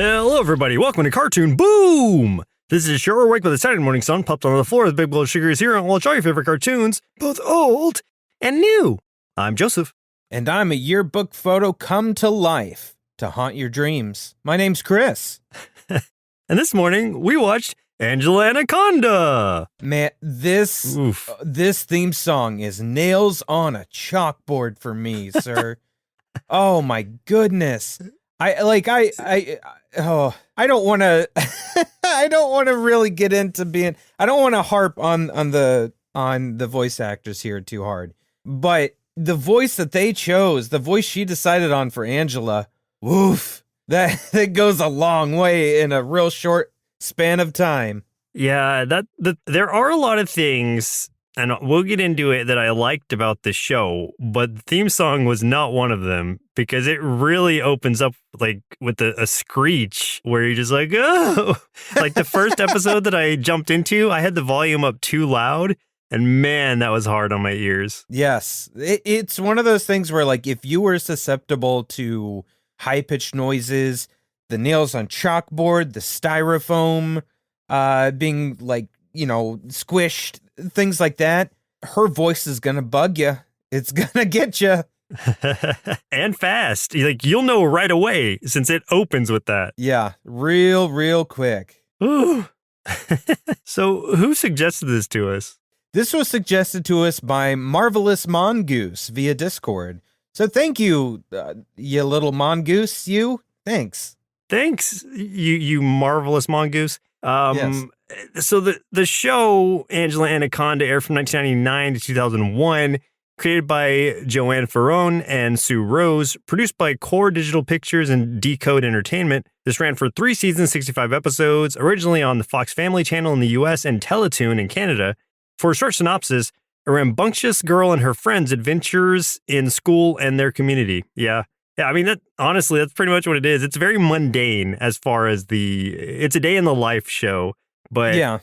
Hello, everybody. Welcome to Cartoon Boom! This is a show where we wake with a Saturday morning sun popped onto the floor with a big bowl of sugar cereal and watch all your favorite cartoons, both old and new. I'm Joseph. And I'm a yearbook photo come to life to haunt your dreams. My name's Chris. And this morning, we watched Anaconda. Man, this theme song is nails on a chalkboard for me, sir. Oh my goodness. I don't want to I don't want to really get into I don't want to harp on the voice actors here too hard. But the voice that they chose, the voice she decided on for Angela, woof, that goes a long way in a real short span of time. Yeah, there are a lot of things, and we'll get into it, that I liked about the show, but the theme song was not one of them, because it really opens up like with a screech where you're just like, oh, like the first episode that I jumped into, I had the volume up too loud, and man, that was hard on my ears. Yes, it's one of those things where, like, if you were susceptible to high-pitched noises, the nails on chalkboard, the styrofoam being, like, squished, things like that, her voice is gonna bug you. It's gonna get you. And fast. Like, you'll know right away since it opens with that. Yeah, real quick. Ooh. So, who suggested this to us? This was suggested to us by Marvelous Mongoose via Discord. So thank you, you little mongoose, you. Thanks. Thanks, you marvelous mongoose. Yes. So the show Anaconda aired from 1999 to 2001, created by Joanne Ferrone and Sue Rose, produced by Core Digital Pictures and Decode Entertainment. This ran for 3 seasons, 65 episodes, originally on the Fox Family Channel in the US and Teletoon in Canada. For a short synopsis, a rambunctious girl and her friends' adventures in school and their community. Yeah, I mean, honestly, that's pretty much what it is. It's very mundane as far as it's a day in the life show, but yeah,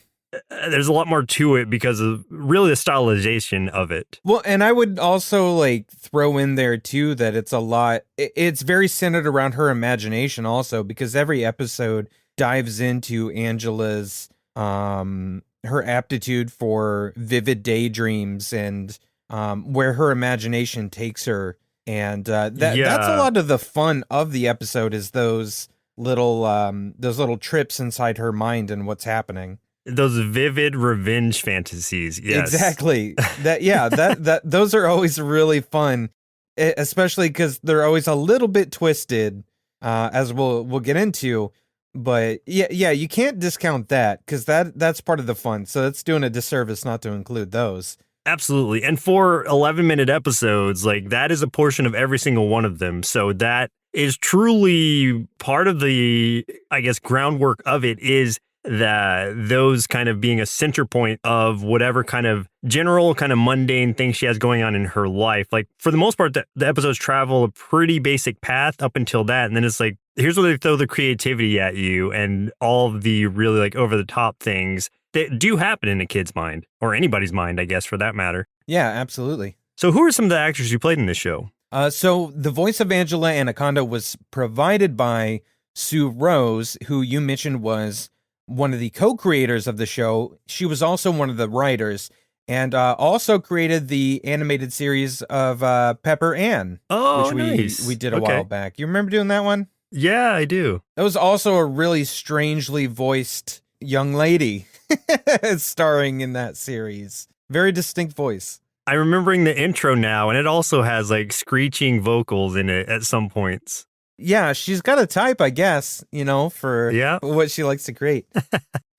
there's a lot more to it because of really the stylization of it. Well, and I would also throw in there too that it's very centered around her imagination also, because every episode dives into Angela's her aptitude for vivid daydreams and where her imagination takes her. And that's a lot of the fun of the episode, is those little trips inside her mind and what's happening. Those vivid revenge fantasies. Yes. Exactly. Those are always really fun, especially because they're always a little bit twisted, as we'll get into. But yeah, you can't discount that, because that's part of the fun. So it's doing a disservice not to include those. Absolutely. And for 11-minute episodes, that is a portion of every single one of them. So that is truly part of the, I guess, groundwork of it, is that those kind of being a center point of whatever kind of general kind of mundane thing she has going on in her life. Like, for the most part, the episodes travel a pretty basic path up until that. And then it's like, here's where they throw the creativity at you and all of the really over the top things that do happen in a kid's mind, or anybody's mind, I guess, for that matter. Yeah, absolutely. So who are some of the actors who played in this show? So the voice of Angela Anaconda was provided by Sue Rose, who you mentioned was one of the co-creators of the show. She was also one of the writers, and also created the animated series of Pepper Ann, which nice. we did a while back. You remember doing that one? Yeah, I do. That was also a really strangely voiced young lady starring in that series. Very distinct voice. I'm remembering the intro now, and it also has screeching vocals in it at some points. Yeah, she's got a type, I guess, for what she likes to create.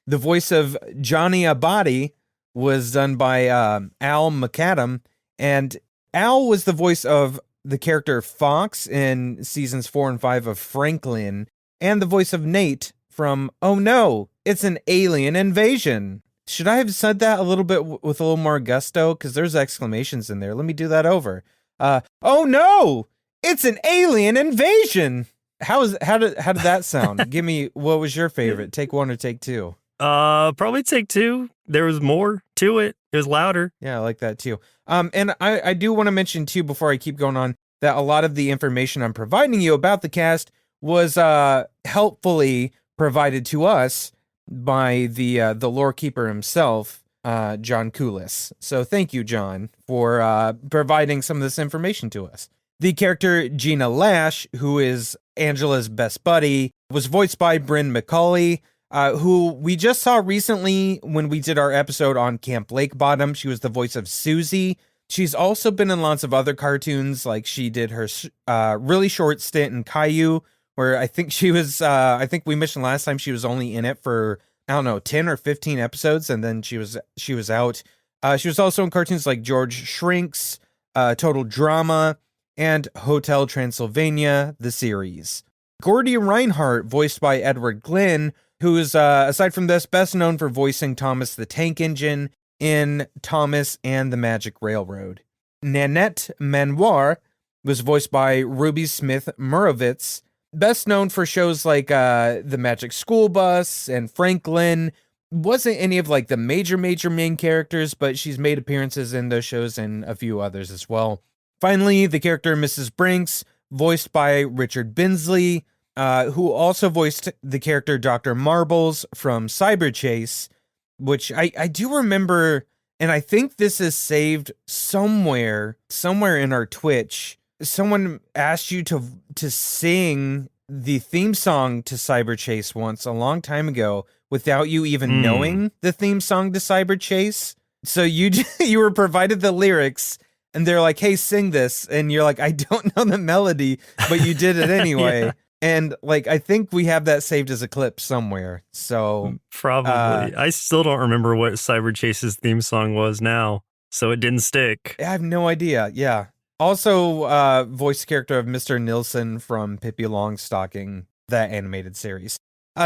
The voice of Johnny Abadi was done by Al McAdam, and Al was the voice of the character Fox in seasons 4 and 5 of Franklin, and the voice of Nate from Oh No, It's an Alien Invasion. Should I have said that a little bit with a little more gusto? Because there's exclamations in there. Let me do that over. Oh no, it's an alien invasion. How did that sound? Give me, what was your favorite? Take 1 or take 2? Probably take 2. There was more to it. It was louder. Yeah, I like that too. And I do want to mention too, before I keep going on, that a lot of the information I'm providing you about the cast was helpfully provided to us by the lore keeper himself, John Coulis. So thank you, John, for providing some of this information to us. The character Gina Lash, who is Angela's best buddy, was voiced by Bryn McCauley, who we just saw recently when we did our episode on Camp Lake Bottom. She was the voice of Susie. She's also been in lots of other cartoons, like she did her really short stint in Caillou, where I think she was, I think we mentioned last time she was only in it for, I don't know, 10 or 15 episodes, and then she was out. She was also in cartoons like George Shrinks, Total Drama, and Hotel Transylvania, the series. Gordy Reinhardt, voiced by Edward Glynn, who is, aside from this, best known for voicing Thomas the Tank Engine in Thomas and the Magic Railroad. Nanette Manoir was voiced by Ruby Smith Murovitz, best known for shows like The Magic School Bus and Franklin. Wasn't any of like the major main characters, but she's made appearances in those shows and a few others as well. Finally, the character Mrs. Brinks, voiced by Richard Binsley, who also voiced the character Dr. Marbles from Cyber Chase, which I do remember, and I think this is saved somewhere in our Twitch. Someone asked you to sing the theme song to Cyber Chase once a long time ago without you even knowing the theme song to Cyber Chase. So you were provided the lyrics, and they're like, "Hey, sing this," and you're like, "I don't know the melody," but you did it anyway. Yeah. And like, I think we have that saved as a clip somewhere. So probably. I still don't remember what Cyber Chase's theme song was now, so it didn't stick. I have no idea. Yeah. Also, voice character of Mr. Nilsson from Pippi Longstocking, that animated series.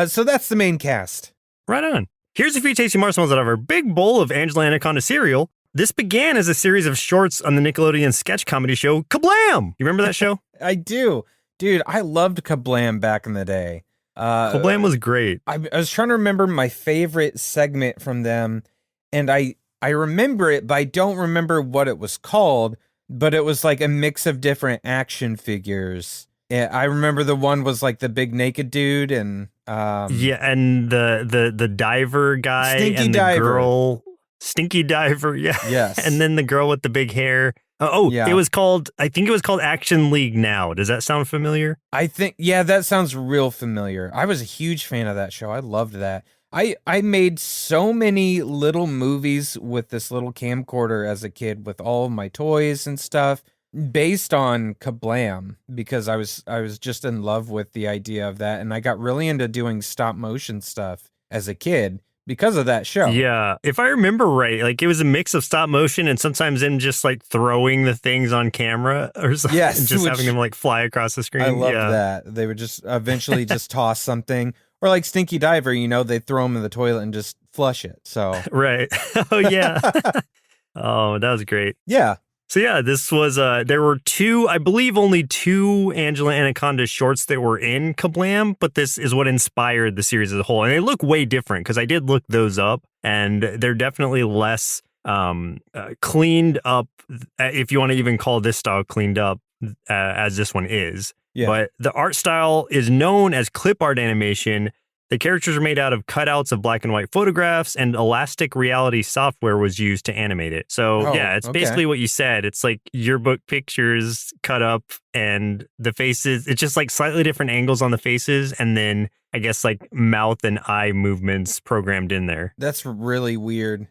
So that's the main cast. Right on. Here's a few tasty marshmallows out of our big bowl of Angela Anaconda cereal. This began as a series of shorts on the Nickelodeon sketch comedy show Kablam! You remember that show? I do. Dude, I loved Kablam back in the day. Kablam was great. I was trying to remember my favorite segment from them, and I remember it, but I don't remember what it was called, but it was like a mix of different action figures. Yeah, I remember the one was like the big naked dude and and the diver guy Stinky and the Diver. Girl Stinky Diver, yeah. Yes. And then the girl with the big hair. Yeah. I think it was called Action League Now. Does that sound familiar? I think, yeah, that sounds real familiar. I was a huge fan of that show. I loved that. I made so many little movies with this little camcorder as a kid with all of my toys and stuff based on Kablam because I was just in love with the idea of that, and I got really into doing stop motion stuff as a kid because of that show. Yeah. If I remember right, like it was a mix of stop motion and sometimes them just like throwing the things on camera or something. Yes, and just having them like fly across the screen. I loved that. They would just eventually just toss something. Or like Stinky Diver, they throw them in the toilet and just flush it. So right. Oh, yeah. Oh, that was great. Yeah. So yeah, this was, there were I believe only two Angela Anaconda shorts that were in Kablam, but this is what inspired the series as a whole. And they look way different because I did look those up and they're definitely less cleaned up, if you want to even call this style cleaned up as this one is. Yeah. But the art style is known as clip art animation. The characters are made out of cutouts of black and white photographs, and elastic reality software was used to animate it. So, it's basically what you said. It's like yearbook pictures cut up, and the faces, it's just like slightly different angles on the faces, and then I guess like mouth and eye movements programmed in there. That's really weird.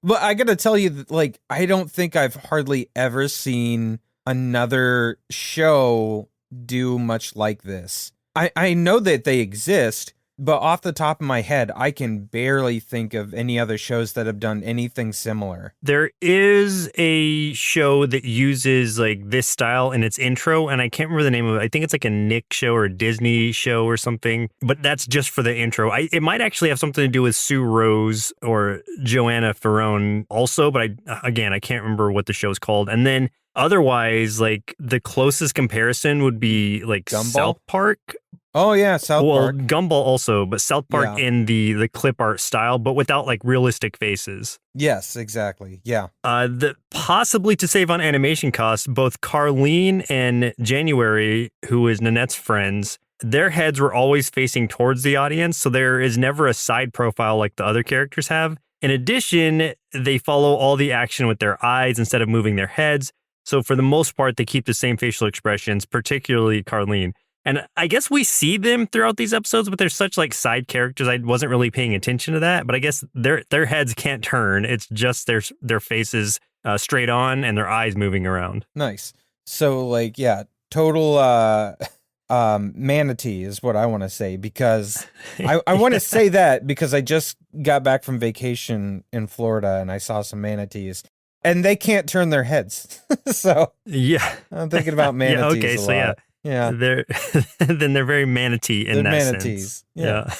But I gotta tell you, like, I don't think I've hardly ever seen another show do much like this. I know that they exist, but off the top of my head, I can barely think of any other shows that have done anything similar. There is a show that uses like this style in its intro, and I can't remember the name of it. I think it's like a Nick show or a Disney show or something, but that's just for the intro. It might actually have something to do with Sue Rose or Joanna Ferrone also, but I can't remember what the show's called. And then otherwise, like the closest comparison would be like Gumball? South Park. Oh yeah, South Park. Well, Gumball also, but South Park in the clip art style, but without like realistic faces. Yes, exactly. Yeah. Possibly to save on animation costs, both Carlene and January, who is Nanette's friends, their heads were always facing towards the audience, so there is never a side profile like the other characters have. In addition, they follow all the action with their eyes instead of moving their heads. So for the most part, they keep the same facial expressions, particularly Carlene. And I guess we see them throughout these episodes, but they're such like side characters. I wasn't really paying attention to that, but I guess their heads can't turn. It's just their faces straight on and their eyes moving around. Nice. So like, yeah, total manatee is what I want to say, because I want to say that because I just got back from vacation in Florida and I saw some manatees. And they can't turn their heads. So yeah, I'm thinking about manatees. Okay, a so lot. Yeah. They're then they're very manatee in They're that manatees. sense. Yeah.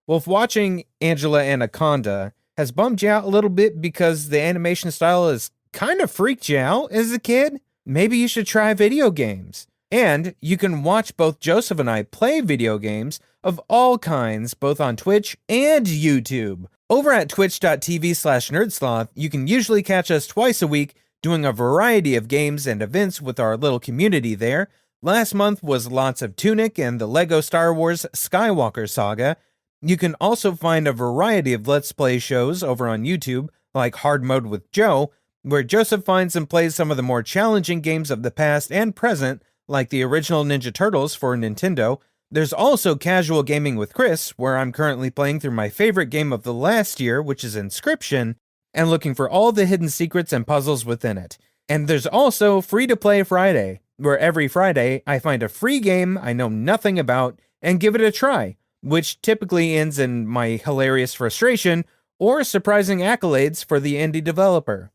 Well, if watching Angela Anaconda has bummed you out a little bit because the animation style is kind of freaked you out as a kid, maybe you should try video games. And you can watch both Joseph and I play video games of all kinds, both on Twitch and YouTube. Over at twitch.tv/nerdsloth, you can usually catch us twice a week doing a variety of games and events with our little community there. Last month was lots of Tunic and the LEGO Star Wars Skywalker Saga. You can also find a variety of Let's Play shows over on YouTube, like Hard Mode with Joe, where Joseph finds and plays some of the more challenging games of the past and present, like the original Ninja Turtles for Nintendo. There's also Casual Gaming with Chris, where I'm currently playing through my favorite game of the last year, which is Inscription, and looking for all the hidden secrets and puzzles within it. And there's also Free to Play Friday, where every Friday I find a free game I know nothing about and give it a try, which typically ends in my hilarious frustration or surprising accolades for the indie developer.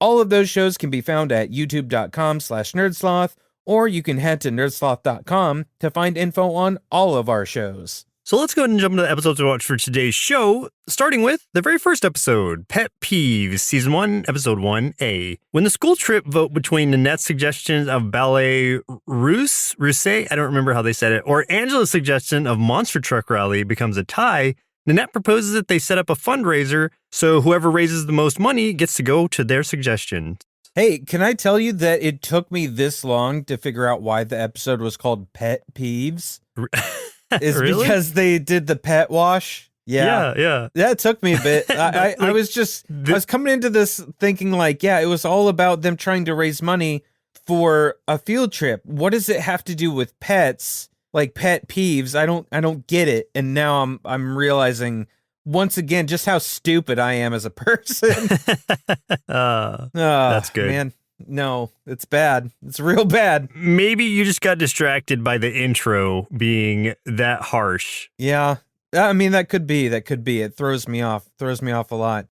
All of those shows can be found at youtube.com/nerdsloth, or you can head to nerdsloth.com to find info on all of our shows. So let's go ahead and jump into the episodes to watch for today's show, starting with the very first episode, Pet Peeves, Season 1, Episode 1A. When the school trip vote between Nanette's suggestion of ballet russe, I don't remember how they said it, or Angela's suggestion of monster truck rally becomes a tie, Nanette proposes that they set up a fundraiser so whoever raises the most money gets to go to their suggestion. Hey, can I tell you that it took me this long to figure out why the episode was called Pet Peeves? Is really? Because they did the pet wash. Yeah. That took me a bit. I was coming into this thinking like, yeah, it was all about them trying to raise money for a field trip. What does it have to do with pets? Like pet peeves? I don't get it. And now I'm realizing once again just how stupid I am as a person. That's good. Man. No, it's bad. It's real bad. Maybe you just got distracted by the intro being that harsh. Yeah. I mean, that could be. It throws me off a lot.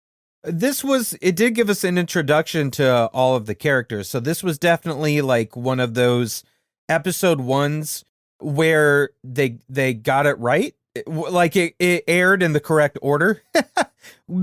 It did give us an introduction to all of the characters. So this was definitely like one of those episode ones where they got it right. It aired in the correct order.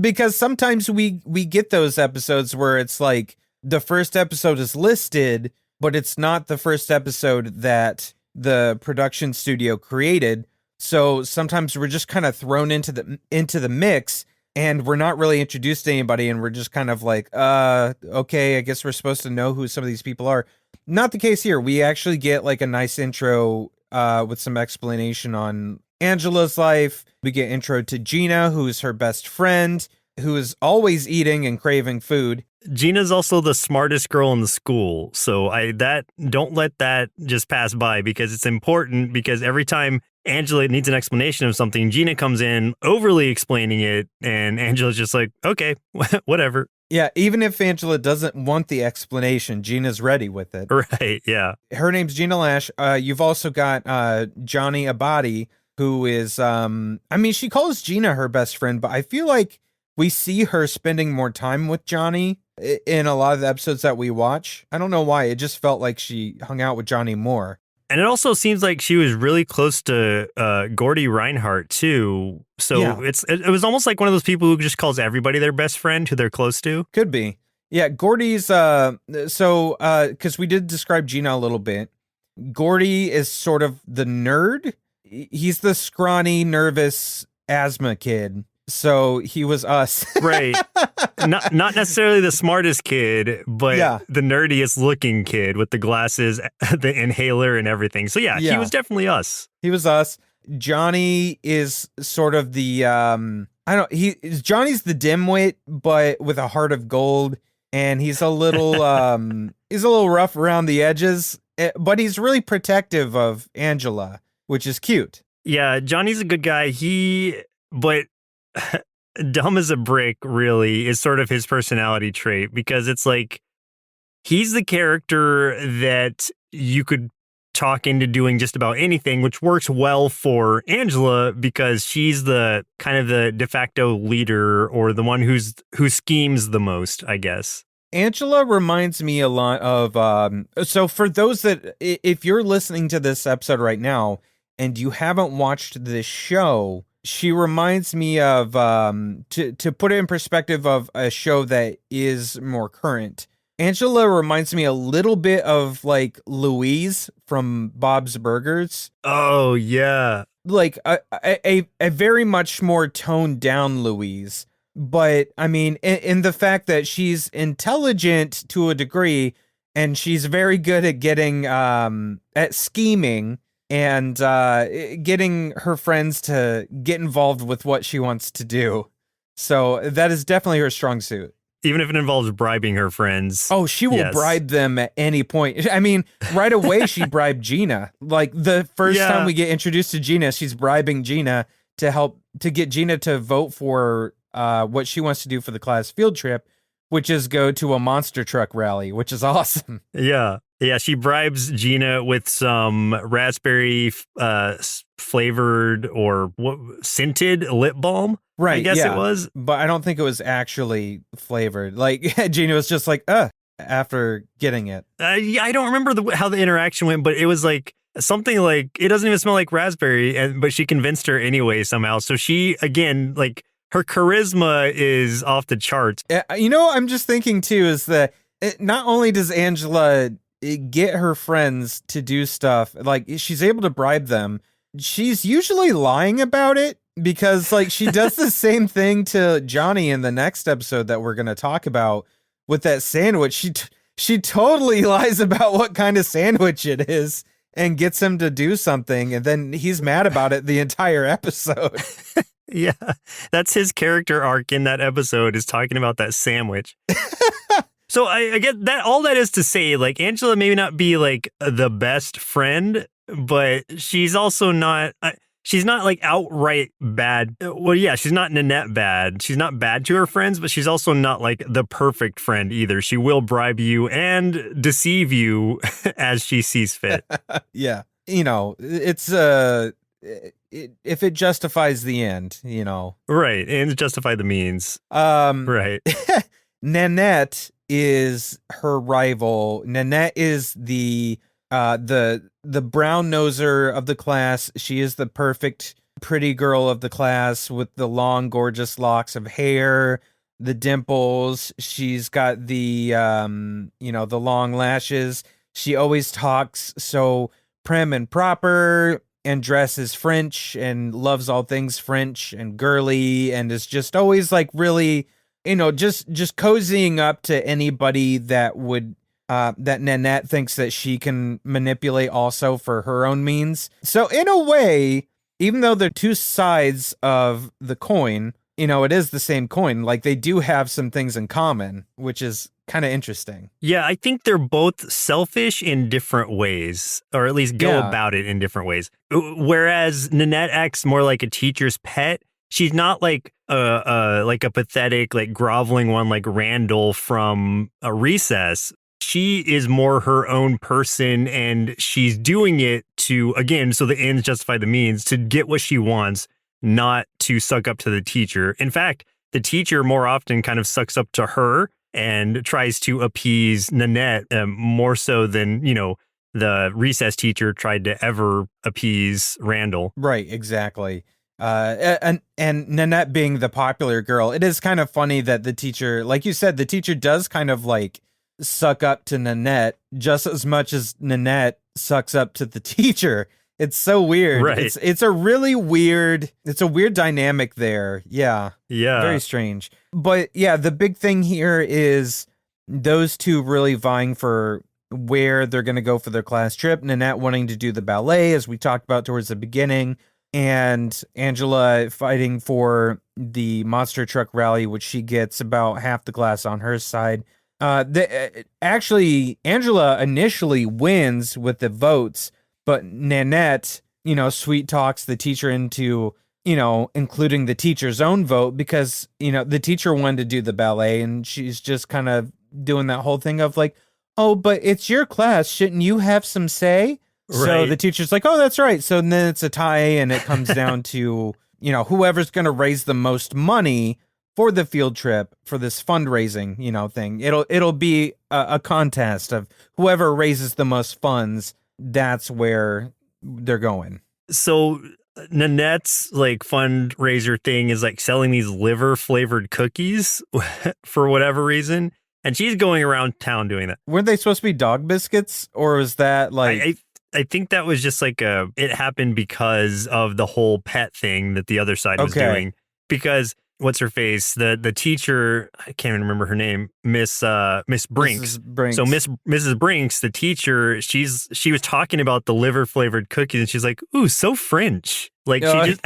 Because sometimes we get those episodes where it's like, the first episode is listed, but it's not the first episode that the production studio created. So sometimes we're just kind of thrown into the mix and we're not really introduced to anybody. And we're just kind of like, okay, I guess we're supposed to know who some of these people are. Not the case here. We actually get like a nice intro with some explanation on Angela's life. We get intro to Gina, who's her best friend, who is always eating and craving food. Gina's also the smartest girl in the school, so don't let that just pass by, because it's important, because every time Angela needs an explanation of something, Gina comes in overly explaining it, and Angela's just like, okay, whatever. Yeah, even if Angela doesn't want the explanation, Gina's ready with it. Right, yeah. Her name's Gina Lash. You've also got Johnny Abadi, who is, she calls Gina her best friend, but I feel like we see her spending more time with Johnny in a lot of the episodes that we watch. I don't know why. It just felt like she hung out with Johnny more. And it also seems like she was really close to Gordy Reinhardt, too. So yeah. It was almost like one of those people who just calls everybody their best friend who they're close to. Could be. Yeah, Gordy's... because we did describe Gina a little bit. Gordy is sort of the nerd. He's the scrawny, nervous asthma kid. So he was us. Right. Not necessarily the smartest kid, but the nerdiest looking kid with the glasses, the inhaler and everything. So yeah, he was definitely us. He was us. Johnny is sort of the Johnny's the dimwit, but with a heart of gold, and he's a little he's a little rough around the edges, but he's really protective of Angela, which is cute. Yeah, Johnny's a good guy. But dumb as a brick really is sort of his personality trait, because it's like he's the character that you could talk into doing just about anything, which works well for Angela because she's the kind of the de facto leader, or the one who schemes the most, I guess. Angela reminds me a lot of so for those that, if you're listening to this episode right now and you haven't watched this show, she reminds me of to put it in perspective of a show that is more current. Angela reminds me a little bit of like Louise from Bob's Burgers. Oh yeah, like a very much more toned down Louise. But I mean, in the fact that she's intelligent to a degree, and she's very good at getting at scheming and getting her friends to get involved with what she wants to do. So that is definitely her strong suit. Even if it involves bribing her friends. Oh, she will bribe them at any point. I mean, right away, she bribed Gina. Like the first time we get introduced to Gina, she's bribing Gina to get Gina to vote for what she wants to do for the class field trip, which is go to a monster truck rally, which is awesome. Yeah. Yeah, she bribes Gina with some raspberry flavored or scented lip balm. Right, I guess it was. But I don't think it was actually flavored. Like, Gina was just like, after getting it. I don't remember how the interaction went, but it was like something like, it doesn't even smell like raspberry, but she convinced her anyway somehow. So she, again, like, her charisma is off the charts. You know, I'm just thinking, too, is that not only does Angela get her friends to do stuff, like, she's able to bribe them, she's usually lying about it, because, like, she does the same thing to Johnny in the next episode that we're going to talk about with that sandwich. She totally lies about what kind of sandwich it is and gets him to do something, and then he's mad about it the entire episode. Yeah, that's his character arc in that episode, is talking about that sandwich. So I get that. All that is to say, like, Angela may not be like the best friend, but she's also not. She's not like outright bad. Well, yeah, she's not Nanette bad. She's not bad to her friends, but she's also not like the perfect friend either. She will bribe you and deceive you as she sees fit. Yeah, you know, it's if it justifies the end, you know. Right, and justify the means. Right. Nanette is her rival. Nanette is the brown noser of the class. She is the perfect pretty girl of the class with the long, gorgeous locks of hair, the dimples. She's got the the long lashes. She always talks so prim and proper, and dresses French and loves all things French and girly, and is just always like really, just cozying up to anybody that would that Nanette thinks that she can manipulate also for her own means. So in a way, even though they're two sides of the coin, it is the same coin. Like, they do have some things in common, which is kind of interesting. Yeah, I think they're both selfish in different ways, or at least go about it in different ways. Whereas Nanette acts more like a teacher's pet. She's not like a pathetic, like groveling one like Randall from a Recess. She is more her own person, and she's doing it to, again, so the ends justify the means, to get what she wants, not to suck up to the teacher. In fact, the teacher more often kind of sucks up to her and tries to appease Nanette more so than, the Recess teacher tried to ever appease Randall. Right, exactly. And Nanette being the popular girl, it is kind of funny that the teacher, like you said, the teacher does kind of like suck up to Nanette just as much as Nanette sucks up to the teacher. It's so weird. Right. It's a really weird, it's a weird dynamic there. Yeah. Yeah. Very strange. But yeah, the big thing here is those two really vying for where they're going to go for their class trip. Nanette wanting to do the ballet, as we talked about towards the beginning, and Angela fighting for the monster truck rally, which she gets about half the class on her side. Actually, Angela initially wins with the votes, but Nanette, sweet talks the teacher into, including the teacher's own vote because, the teacher wanted to do the ballet, and she's just kind of doing that whole thing of like, oh, but it's your class. Shouldn't you have some say? Right. So the teacher's like, oh, that's right. So then it's a tie, and it comes down to, whoever's going to raise the most money for the field trip, for this fundraising, thing. It'll be a contest of whoever raises the most funds. That's where they're going. So Nanette's like fundraiser thing is like selling these liver flavored cookies for whatever reason. And she's going around town doing that. Weren't they supposed to be dog biscuits? Or was that like... I think that was just like it happened because of the whole pet thing that the other side was doing. Because what's her face? The teacher, I can't even remember her name, Miss Brinks. So Mrs. Brinks, the teacher, she was talking about the liver flavored cookies, and she's like, "Ooh, so French." Like she just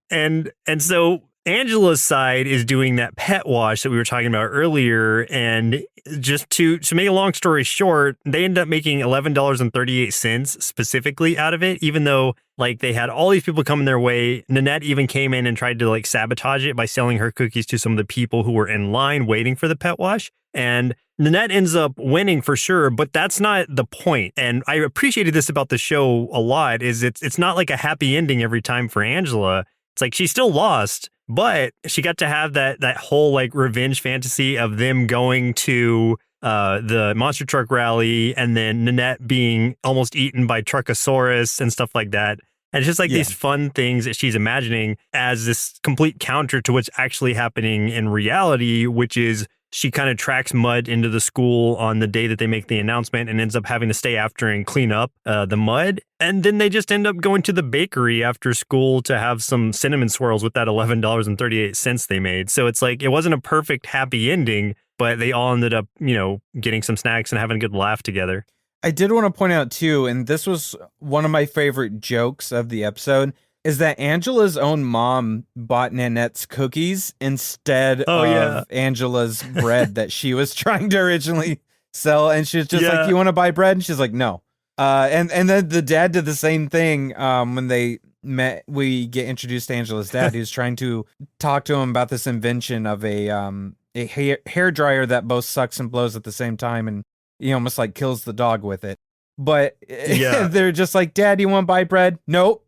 and so Angela's side is doing that pet wash that we were talking about earlier, and just to make a long story short, they end up making $11.38 specifically out of it, even though like they had all these people coming their way. Nanette even came in and tried to like sabotage it by selling her cookies to some of the people who were in line waiting for the pet wash. And Nanette ends up winning for sure, but that's not the point. And I appreciated this about the show a lot, is it's not like a happy ending every time for Angela. It's like she still lost, but she got to have that whole like revenge fantasy of them going to the monster truck rally, and then Nanette being almost eaten by Truckosaurus and stuff like that. And it's just like these fun things that she's imagining as this complete counter to what's actually happening in reality, which is she kind of tracks Mud into the school on the day that they make the announcement and ends up having to stay after and clean up the mud. And then they just end up going to the bakery after school to have some cinnamon swirls with that $11.38 they made. So it's like, it wasn't a perfect happy ending, but they all ended up, getting some snacks and having a good laugh together. I did want to point out too, and this was one of my favorite jokes of the episode, is that Angela's own mom bought Nanette's cookies instead of Angela's bread that she was trying to originally sell. And she was just like, you want to buy bread? And she's like, no. And then the dad did the same thing when they met. We get introduced to Angela's dad, who's trying to talk to him about this invention of a hair dryer that both sucks and blows at the same time, and he almost like kills the dog with it. But they're just like, Dad, you want to buy bread? Nope.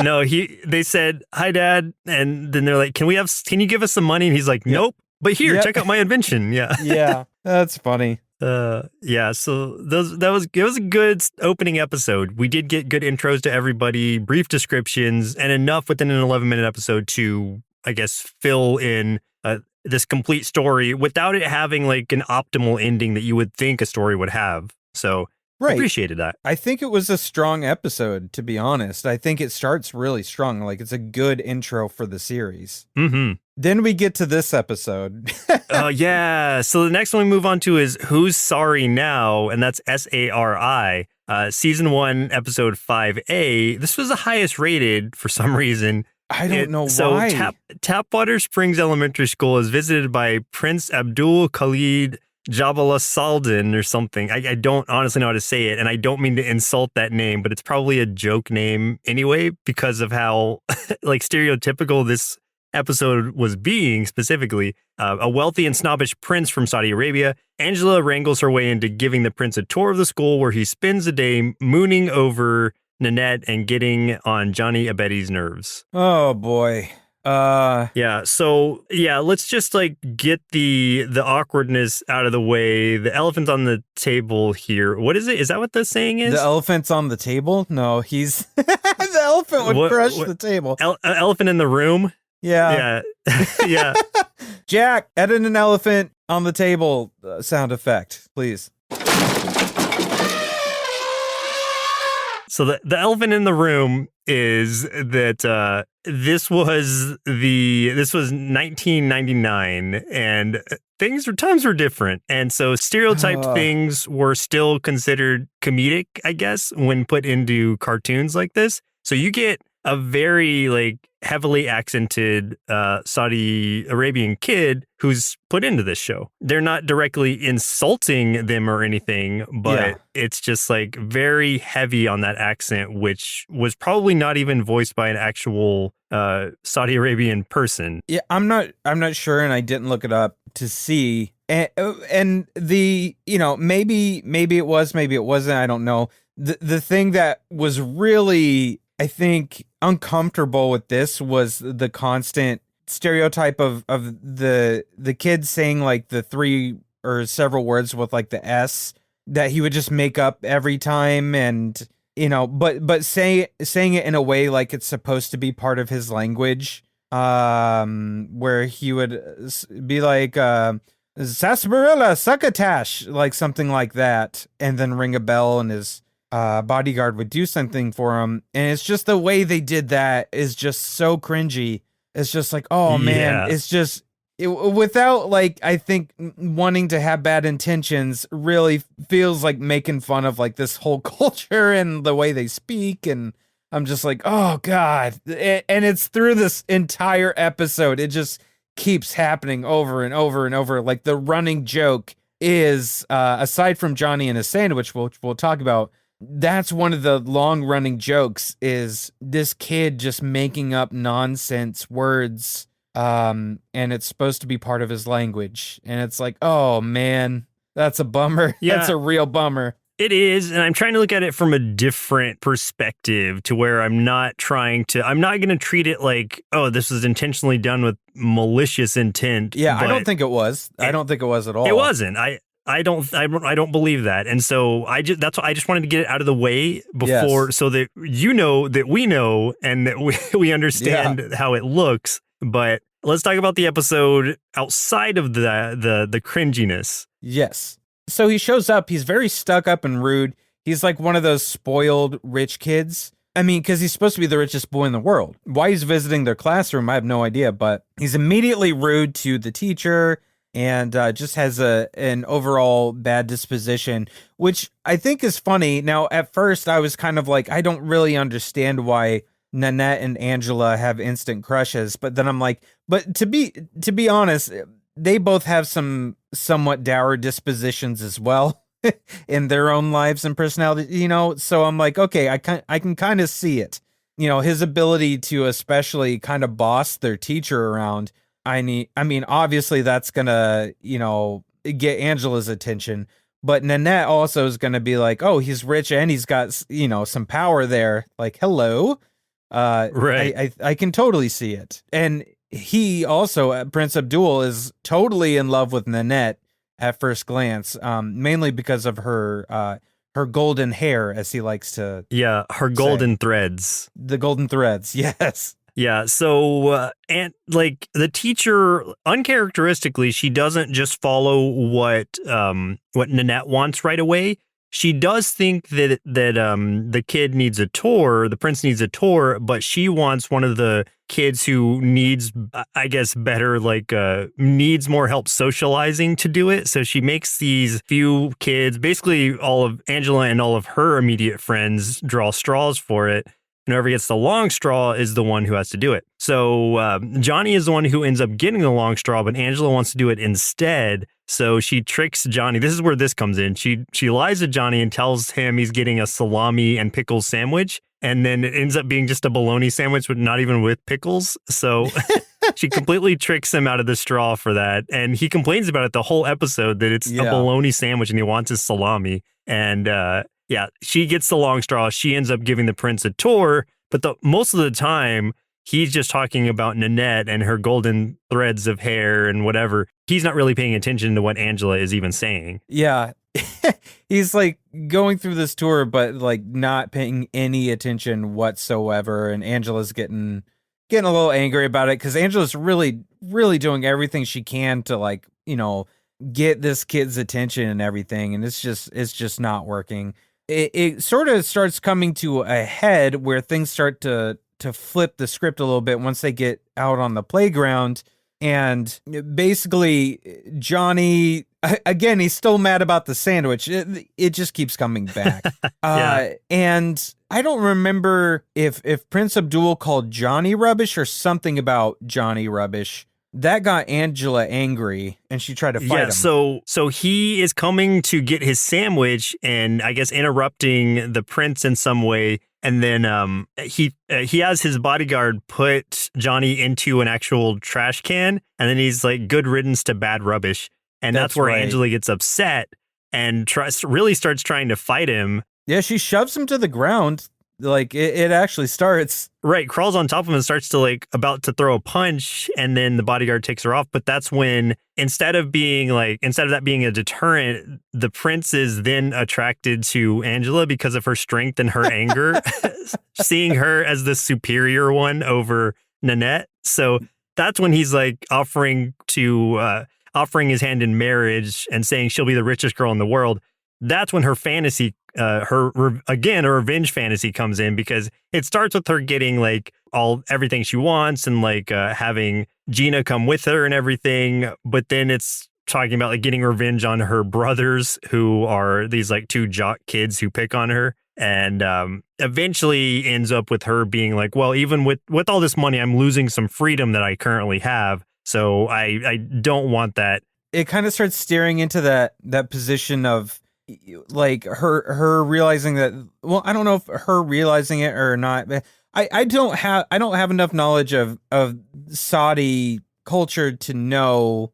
No, they said, hi, Dad. And then they're like, can you give us some money? And he's like, nope. But here, check out my invention. Yeah. Yeah. That's funny. So it was a good opening episode. We did get good intros to everybody, brief descriptions, and enough within an 11-minute episode to, I guess, fill in this complete story without it having like an optimal ending that you would think a story would have. So I appreciated that. I think it was a strong episode, to be honest. I think it starts really strong. Like, it's a good intro for the series. Mm-hmm. Then we get to this episode. Yeah. So the next one we move on to is Who's Sari Now? And that's Sari. Season 1, episode 5A. This was the highest rated for some reason. I don't know why. So Tapwater Springs Elementary School is visited by Prince Abdul Khalid Jabala Saldin or something. I don't honestly know how to say it, and I don't mean to insult that name, but it's probably a joke name anyway because of how like stereotypical this episode was being specifically. A wealthy and snobbish prince from Saudi Arabia, Angela wrangles her way into giving the prince a tour of the school where he spends the day mooning over Nanette and getting on Johnny Abedi's nerves. Oh boy. So let's just like get the awkwardness out of the way. The elephant's on the table here. What is it? Is that what the saying is? The elephant's on the table? No, he's the elephant would crush the table. Elephant in the room? Yeah. Yeah. Jack, edit an elephant on the table sound effect, please. So the elephant in the room is that this was 1999, and times were different, and so stereotyped things were still considered comedic, I guess, when put into cartoons like this. So you get a very like heavily accented Saudi Arabian kid who's put into this show. They're not directly insulting them or anything, but it's just like very heavy on that accent, which was probably not even voiced by an actual Saudi Arabian person. Yeah, I'm not sure, and I didn't look it up to see. And the, maybe it was, maybe it wasn't, I don't know. The thing that was really, I think, uncomfortable with this was the constant stereotype of the kid saying like the three or several words with like the S that he would just make up every time, and but saying it in a way like it's supposed to be part of his language, where he would be like sarsaparilla succotash, like something like that, and then ring a bell, and his bodyguard would do something for him. And it's just the way they did that is just so cringy. It's just like, oh man, it's just without like, I think wanting to have bad intentions, really feels like making fun of like this whole culture and the way they speak. And I'm just like, oh God. And it's through this entire episode. It just keeps happening over and over and over. Like the running joke is, aside from Johnny and his sandwich, which we'll talk about, that's one of the long running jokes, is this kid just making up nonsense words. And it's supposed to be part of his language. And it's like, oh man, that's a bummer. Yeah. That's a real bummer. It is, and I'm trying to look at it from a different perspective, to where I'm not going to treat it like, oh, this was intentionally done with malicious intent. Yeah, I don't think it was. I don't think it was at all. It wasn't. I don't believe that. And so that's why I just wanted to get it out of the way before, so that that we know, and that we understand how it looks. But let's talk about the episode outside of the cringiness. Yes. So he shows up, he's very stuck up and rude. He's like one of those spoiled rich kids. I mean, because he's supposed to be the richest boy in the world. Why he's visiting their classroom, I have no idea, but he's immediately rude to the teacher, and just has an overall bad disposition, which I think is funny. Now, at first, I was kind of like, I don't really understand why Nanette and Angela have instant crushes, but then I'm like, but to be honest, they both have some somewhat dour dispositions as well in their own lives and personality, so I'm like, okay, I can kind of see it. His ability to especially kind of boss their teacher around. I mean, obviously that's gonna, get Angela's attention, but Nanette also is gonna be like, oh, he's rich and he's got, some power there. Like, hello. Right. I can totally see it. And he also, Prince Abdul, is totally in love with Nanette at first glance, mainly because of her golden hair, as he likes to her golden threads. The golden threads, yes. Yeah, so, and like the teacher, uncharacteristically, she doesn't just follow what Nanette wants right away. She does think that the kid needs a tour, the prince needs a tour, but she wants one of the kids who needs, I guess, better, needs more help socializing to do it. So she makes these few kids, basically all of Angela and all of her immediate friends, draw straws for it. And whoever gets the long straw is the one who has to do it. So Johnny is the one who ends up getting the long straw, but Angela wants to do it instead. So she tricks Johnny. This is where this comes in. She lies to Johnny and tells him he's getting a salami and pickles sandwich. And then it ends up being just a bologna sandwich, but not even with pickles. So she completely tricks him out of the straw for that. And he complains about it the whole episode, that it's a bologna sandwich and he wants his salami. And she gets the long straw. She ends up giving the prince a tour, but most of the time, he's just talking about Nanette and her golden threads of hair and whatever. He's not really paying attention to what Angela is even saying. Yeah. He's like going through this tour, but like not paying any attention whatsoever. And Angela's getting a little angry about it, because Angela's really, really doing everything she can to get this kid's attention and everything. And it's just not working. it sort of starts coming to a head where things start to flip the script a little bit once they get out on the playground. And basically, Johnny, again, he's still mad about the sandwich. It just keeps coming back. And I don't remember if Prince Abdul called Johnny rubbish or something about Johnny rubbish. That got Angela angry, and she tried to fight him. So he is coming to get his sandwich, and I guess interrupting the prince in some way. And then he has his bodyguard put Johnny into an actual trash can, and then he's like, "Good riddance to bad rubbish." And that's where right. Angela gets upset and really starts trying to fight him. Yeah, she shoves him to the ground. Like it actually starts. Right, crawls on top of him and starts to like about to throw a punch, and then the bodyguard takes her off. But that's when instead of that being a deterrent, the prince is then attracted to Angela because of her strength and her anger, seeing her as the superior one over Nanette. So that's when he's like offering his hand in marriage and saying she'll be the richest girl in the world. That's when her fantasy, a revenge fantasy comes in, because it starts with her getting like everything she wants and like having Gina come with her and everything. But then it's talking about like getting revenge on her brothers, who are these like two jock kids who pick on her. And eventually ends up with her being like, well, even with all this money, I'm losing some freedom that I currently have. So I don't want that. It kind of starts steering into that position of like her realizing that, well, I don't know if her realizing it or not. I don't have enough knowledge of Saudi culture to know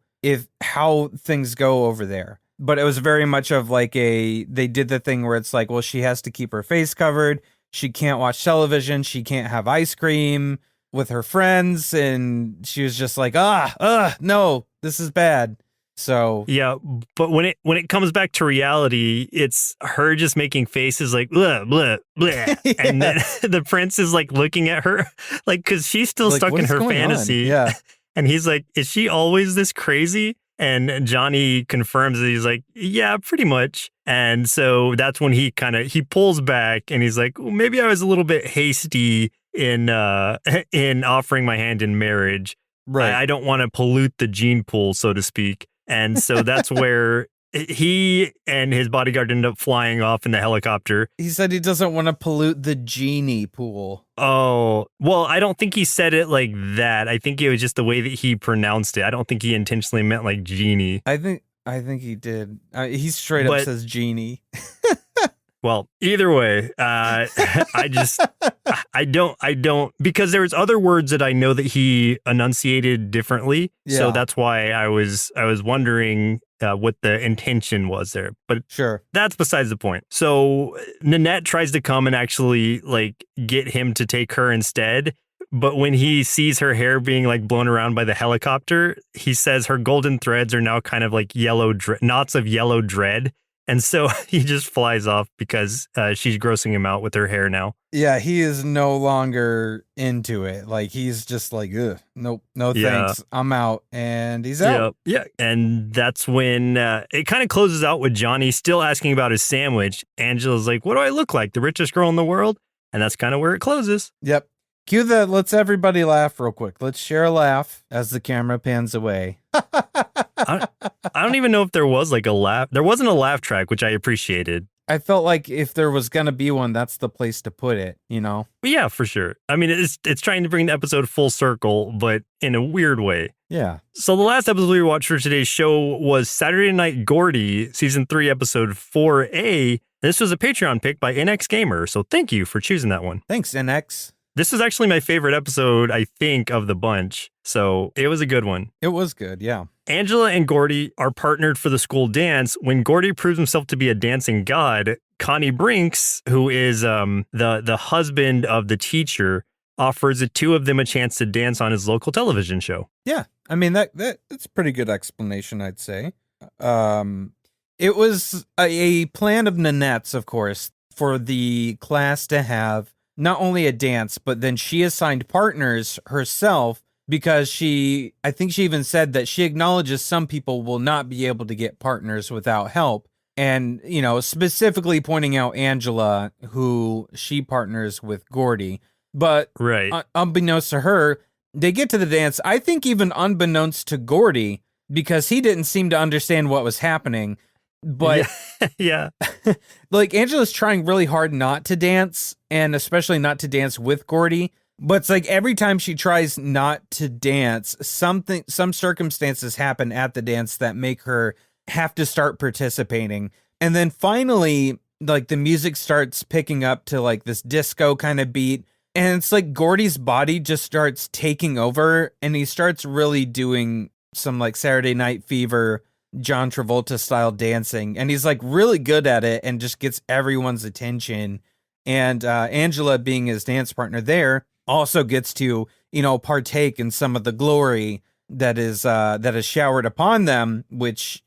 how things go over there. But it was very much of like they did the thing where it's like, well, she has to keep her face covered. She can't watch television. She can't have ice cream with her friends. And she was just like, no, this is bad. So yeah, but when it comes back to reality, it's her just making faces like blah blah blah, yeah. And then the prince is like looking at her like, because she's still like, stuck in her fantasy. Yeah, and he's like, "Is she always this crazy?" And Johnny confirms that he's like, "Yeah, pretty much." And so that's when he pulls back and he's like, well, "Maybe I was a little bit hasty in offering my hand in marriage. Right, I don't want to pollute the gene pool, so to speak." And so that's where he and his bodyguard end up flying off in the helicopter. He said he doesn't want to pollute the genie pool. Oh, well, I don't think he said it like that. I think it was just the way that he pronounced it. I don't think he intentionally meant like genie. I think he did. He straight up says genie. Well, either way, I don't, because there's other words that I know that he enunciated differently. Yeah. So that's why I was wondering what the intention was there. But sure, that's besides the point. So Nanette tries to come and actually like get him to take her instead. But when he sees her hair being like blown around by the helicopter, he says her golden threads are now kind of like knots of yellow dread. And so he just flies off because she's grossing him out with her hair now. Yeah, he is no longer into it. Like, he's just like, ugh, nope, no thanks, I'm out. And he's out. Yeah. And that's when it kind of closes out with Johnny still asking about his sandwich. Angela's like, what do I look like? The richest girl in the world? And that's kind of where it closes. Yep. Cue that. Let's everybody laugh real quick. Let's share a laugh as the camera pans away. I don't even know if there was like a laugh. There wasn't a laugh track, which I appreciated. I felt like if there was going to be one, that's the place to put it, you know? Yeah, for sure. I mean, it's trying to bring the episode full circle, but in a weird way. Yeah. So the last episode we watched for today's show was Saturday Night Gordy, Season 3, Episode 4A. This was a Patreon pick by NX Gamer, so thank you for choosing that one. Thanks, NX. This is actually my favorite episode, I think, of the bunch. So it was a good one. It was good, yeah. Angela and Gordy are partnered for the school dance. When Gordy proves himself to be a dancing god, Connie Brinks, who is the husband of the teacher, offers the two of them a chance to dance on his local television show. Yeah, I mean, that's a pretty good explanation, I'd say. It was a plan of Nanette's, of course, for the class to have not only a dance, but then she assigned partners herself, because I think she even said that she acknowledges some people will not be able to get partners without help. and, specifically pointing out Angela, who she partners with Gordy. But right. Unbeknownst to her, they get to the dance, I think even unbeknownst to Gordy, because he didn't seem to understand what was happening. But yeah. like Angela's trying really hard not to dance, and especially not to dance with Gordy. But it's like every time she tries not to dance, some circumstances happen at the dance that make her have to start participating. And then finally, like the music starts picking up to like this disco kind of beat. And it's like Gordy's body just starts taking over, and he starts really doing some like Saturday Night Fever, John Travolta style dancing. And he's like really good at it and just gets everyone's attention. And Angela, being his dance partner there, also gets to, partake in some of the glory that is showered upon them, which,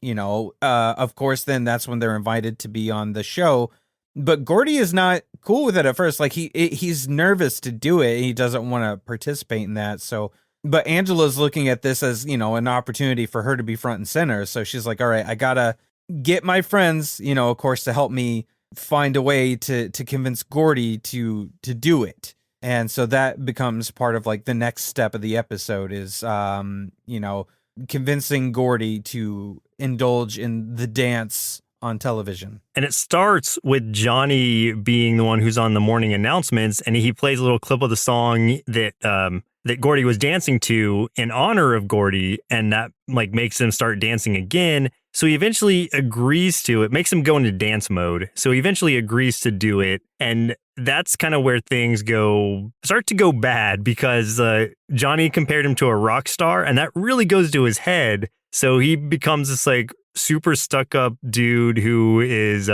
of course, then that's when they're invited to be on the show. But Gordy is not cool with it at first. Like he's nervous to do it. He doesn't want to participate in that. So, but Angela's looking at this as, an opportunity for her to be front and center. So she's like, all right, I gotta get my friends, of course, to help me find a way to convince Gordy to do it. And so that becomes part of like the next step of the episode is, convincing Gordy to indulge in the dance on television. And it starts with Johnny being the one who's on the morning announcements, and he plays a little clip of the song that Gordy was dancing to in honor of Gordy, and that like makes him start dancing again. So he eventually agrees to it, makes him go into dance mode. So he eventually agrees to do it, and that's kind of where things start to go bad, because Johnny compared him to a rock star, and that really goes to his head. So he becomes this like super stuck up dude who is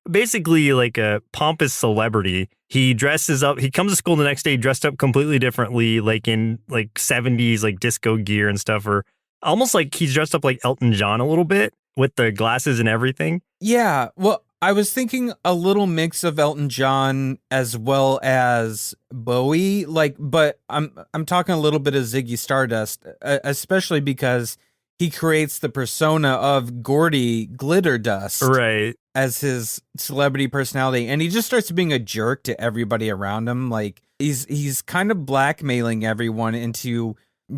basically like a pompous celebrity. He dresses up, he comes to school the next day dressed up completely differently, like in like 70s like disco gear and stuff, or almost like he's dressed up like Elton John a little bit with the glasses and everything. Yeah, well, I was thinking a little mix of Elton John as well as Bowie, but I'm talking a little bit of Ziggy Stardust, especially because he creates the persona of Gordy Glitter Dust, right, as his celebrity personality, and he just starts being a jerk to everybody around him. Like he's kind of blackmailing everyone into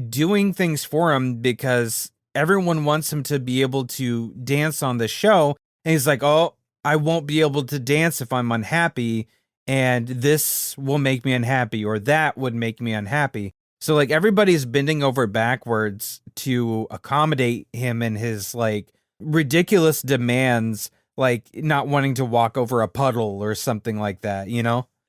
doing things for him because everyone wants him to be able to dance on the show, and he's like, "Oh, I won't be able to dance if I'm unhappy, and this will make me unhappy, or that would make me unhappy." So like everybody's bending over backwards to accommodate him in his like ridiculous demands, like not wanting to walk over a puddle or something like that,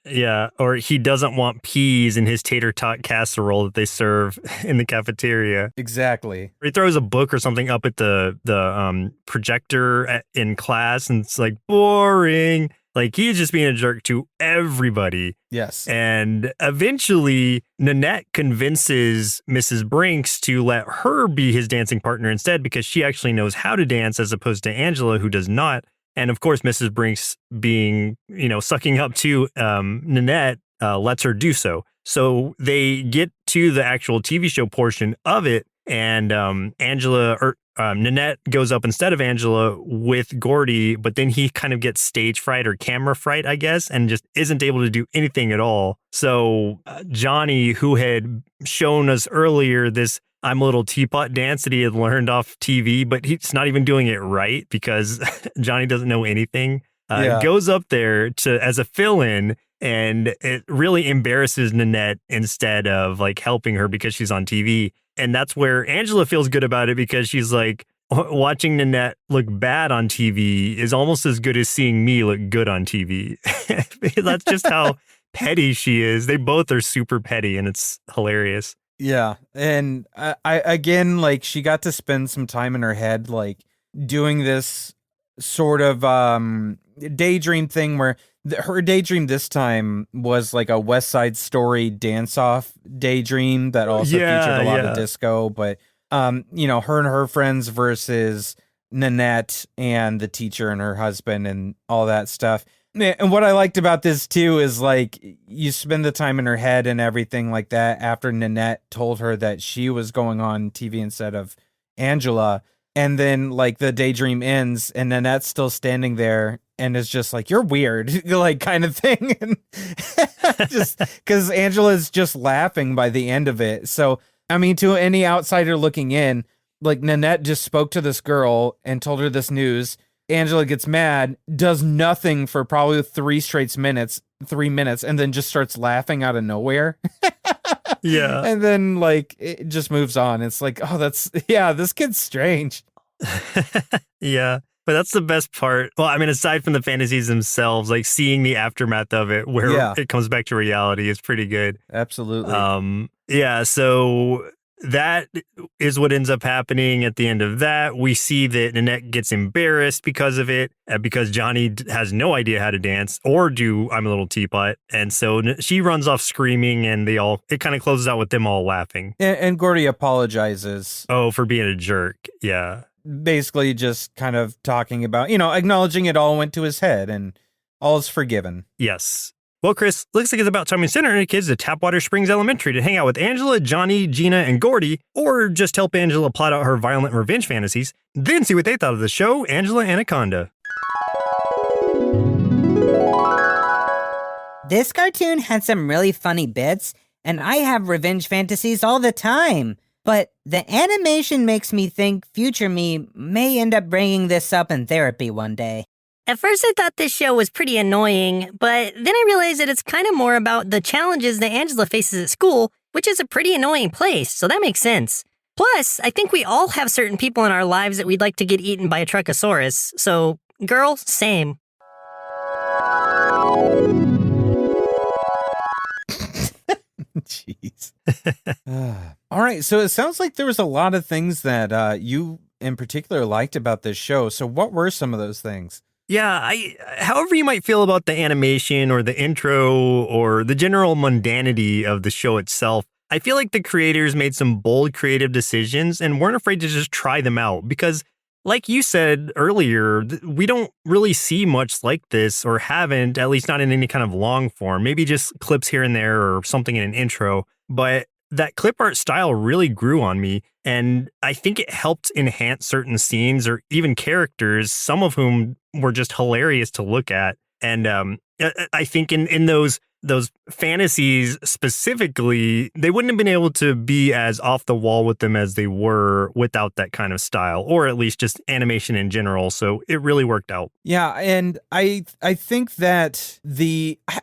Yeah, or he doesn't want peas in his tater tot casserole that they serve in the cafeteria. Exactly. He throws a book or something up at the projector in class, and it's like boring. Like he's just being a jerk to everybody. Yes. And eventually, Nanette convinces Mrs. Brinks to let her be his dancing partner instead, because she actually knows how to dance as opposed to Angela, who does not. And of course, Mrs. Brinks being, sucking up to Nanette, lets her do so. So they get to the actual TV show portion of it, and Nanette goes up instead of Angela with Gordy, but then he kind of gets stage fright or camera fright, I guess, and just isn't able to do anything at all. So Johnny, who had shown us earlier this I'm a Little Teapot dance that he had learned off TV, but he's not even doing it right because Johnny doesn't know anything, goes up there as a fill-in, and it really embarrasses Nanette instead of like helping her because she's on TV. And that's where Angela feels good about it, because she's like, watching Nanette look bad on TV is almost as good as seeing me look good on TV. That's just how petty she is. They both are super petty, and it's hilarious. Yeah. And I again, like she got to spend some time in her head, like doing this sort of daydream thing where her daydream this time was like a West Side Story dance-off daydream that also featured a lot of disco, but her and her friends versus Nanette and the teacher and her husband and all that stuff. And what I liked about this too is like you spend the time in her head and everything like that after Nanette told her that she was going on TV instead of Angela. And then like the daydream ends and Nanette's still standing there and is just like, you're weird, like kind of thing. And just because Angela's just laughing by the end of it. So, I mean, to any outsider looking in, like Nanette just spoke to this girl and told her this news. Angela gets mad, does nothing for probably 3 minutes, and then just starts laughing out of nowhere. Yeah. And then like it just moves on. It's like, oh, this kid's strange. Yeah. But that's the best part. Well, I mean, aside from the fantasies themselves, like seeing the aftermath of it where it comes back to reality is pretty good. Absolutely. Yeah. So that is what ends up happening at the end of that. We see that Nanette gets embarrassed because of it, because Johnny has no idea how to dance or do I'm a Little Teapot. And so she runs off screaming and it kind of closes out with them all laughing. And Gordy apologizes. Oh, for being a jerk. Yeah. Basically just kind of talking about, acknowledging it all went to his head and all is forgiven. Yes. Well, Chris, looks like it's about time we send our kids to Tapwater Springs Elementary to hang out with Angela, Johnny, Gina, and Gordy, or just help Angela plot out her violent revenge fantasies, then see what they thought of the show, Angela Anaconda. This cartoon had some really funny bits, and I have revenge fantasies all the time. But the animation makes me think future me may end up bringing this up in therapy one day. At first I thought this show was pretty annoying, but then I realized that it's kind of more about the challenges that Angela faces at school, which is a pretty annoying place, so that makes sense. Plus, I think we all have certain people in our lives that we'd like to get eaten by a Truckosaurus, so, girl, same. Jeez. All right, so it sounds like there was a lot of things that you in particular liked about this show, so what were some of those things? Yeah, however you might feel about the animation or the intro or the general mundanity of the show itself, I feel like the creators made some bold creative decisions and weren't afraid to just try them out because, like you said earlier, we don't really see much like this or haven't, at least not in any kind of long form, maybe just clips here and there or something in an intro, but that clip art style really grew on me, and I think it helped enhance certain scenes or even characters, some of whom were just hilarious to look at. And I think in those fantasies specifically, they wouldn't have been able to be as off the wall with them as they were without that kind of style, or at least just animation in general. So it really worked out. Yeah, and I think that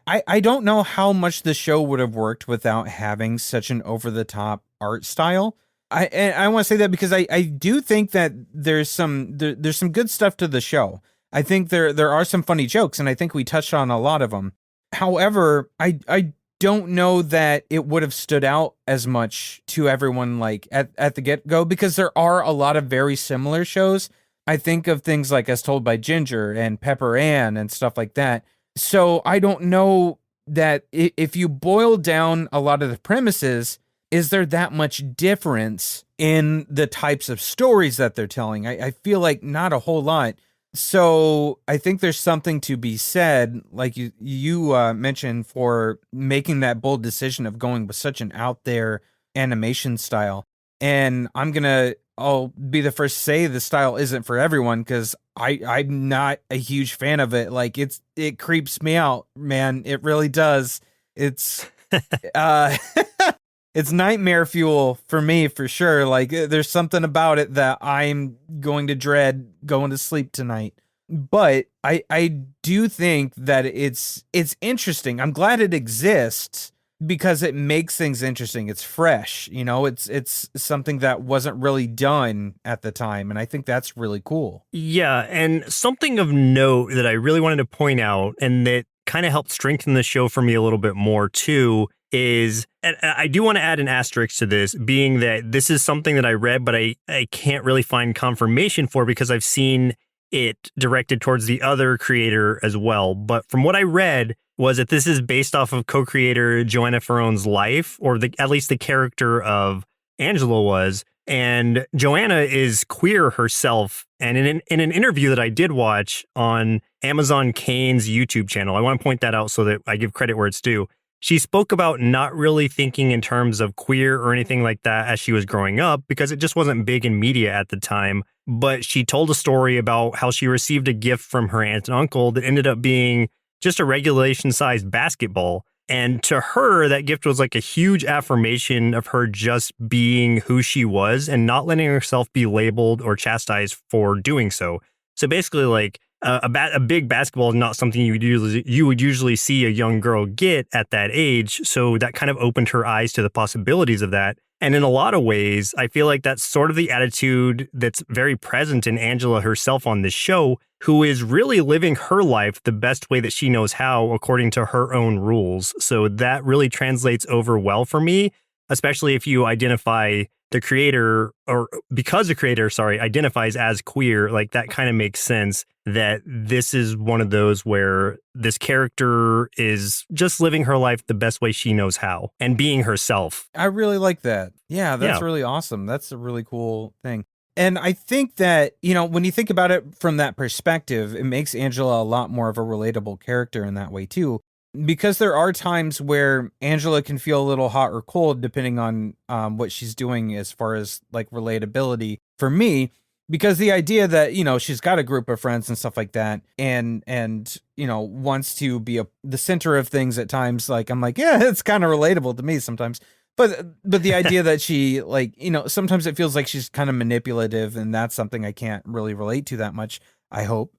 I don't know how much the show would have worked without having such an over the top art style. I want to say that because I do think that there's some good stuff to the show. I think there are some funny jokes, and I think we touched on a lot of them. However, I don't know that it would have stood out as much to everyone like at the get-go because there are a lot of very similar shows. I think of things like As Told by Ginger and Pepper Ann and stuff like that. So I don't know that if you boil down a lot of the premises, is there that much difference in the types of stories that they're telling? I feel like not a whole lot. So I think there's something to be said, like you mentioned, for making that bold decision of going with such an out there animation style. And I'll be the first to say the style isn't for everyone because I'm not a huge fan of it. Like it creeps me out, man. It really does. It's it's nightmare fuel for me, for sure. Like there's something about it that I'm going to dread going to sleep tonight. But I do think that it's interesting. I'm glad it exists because it makes things interesting. It's fresh, it's something that wasn't really done at the time. And I think that's really cool. Yeah. And something of note that I really wanted to point out and that kind of helped strengthen the show for me a little bit more too is, and I do want to add an asterisk to this, being that this is something that I read, but I can't really find confirmation for because I've seen it directed towards the other creator as well. But from what I read was that this is based off of co-creator Joanna Ferrone's life, or at least the character of Angela was. And Joanna is queer herself. And in an interview that I did watch on Amazon Kane's YouTube channel, I want to point that out so that I give credit where it's due. she spoke about not really thinking in terms of queer or anything like that as she was growing up because it just wasn't big in media at the time. But she told a story about how she received a gift from her aunt and uncle that ended up being just a regulation-sized basketball. And to her, that gift was like a huge affirmation of her just being who she was and not letting herself be labeled or chastised for doing so. So basically, like, a big basketball is not something you would usually see a young girl get at that age. So that kind of opened her eyes to the possibilities of that. And in a lot of ways, I feel like that's sort of the attitude that's very present in Angela herself on this show, who is really living her life the best way that she knows how, according to her own rules. So that really translates over well for me, especially if you identify the creator, or because the creator, identifies as queer. Like, that kind of makes sense that this is one of those where this character is just living her life the best way she knows how and being herself. I really like that. Yeah, that's really awesome. That's a really cool thing. And I think that, you know, when you think about it from that perspective, it makes Angela a lot more of a relatable character in that way too. Because there are times where Angela can feel a little hot or cold depending on what she's doing as far as like relatability for me, because the idea that, you know, she's got a group of friends and stuff like that and you know, wants to be the center of things at times, like I'm like, yeah, it's kind of relatable to me sometimes. But the idea that she, like, you know, sometimes it feels like she's kind of manipulative, and that's something I can't really relate to that much, I hope.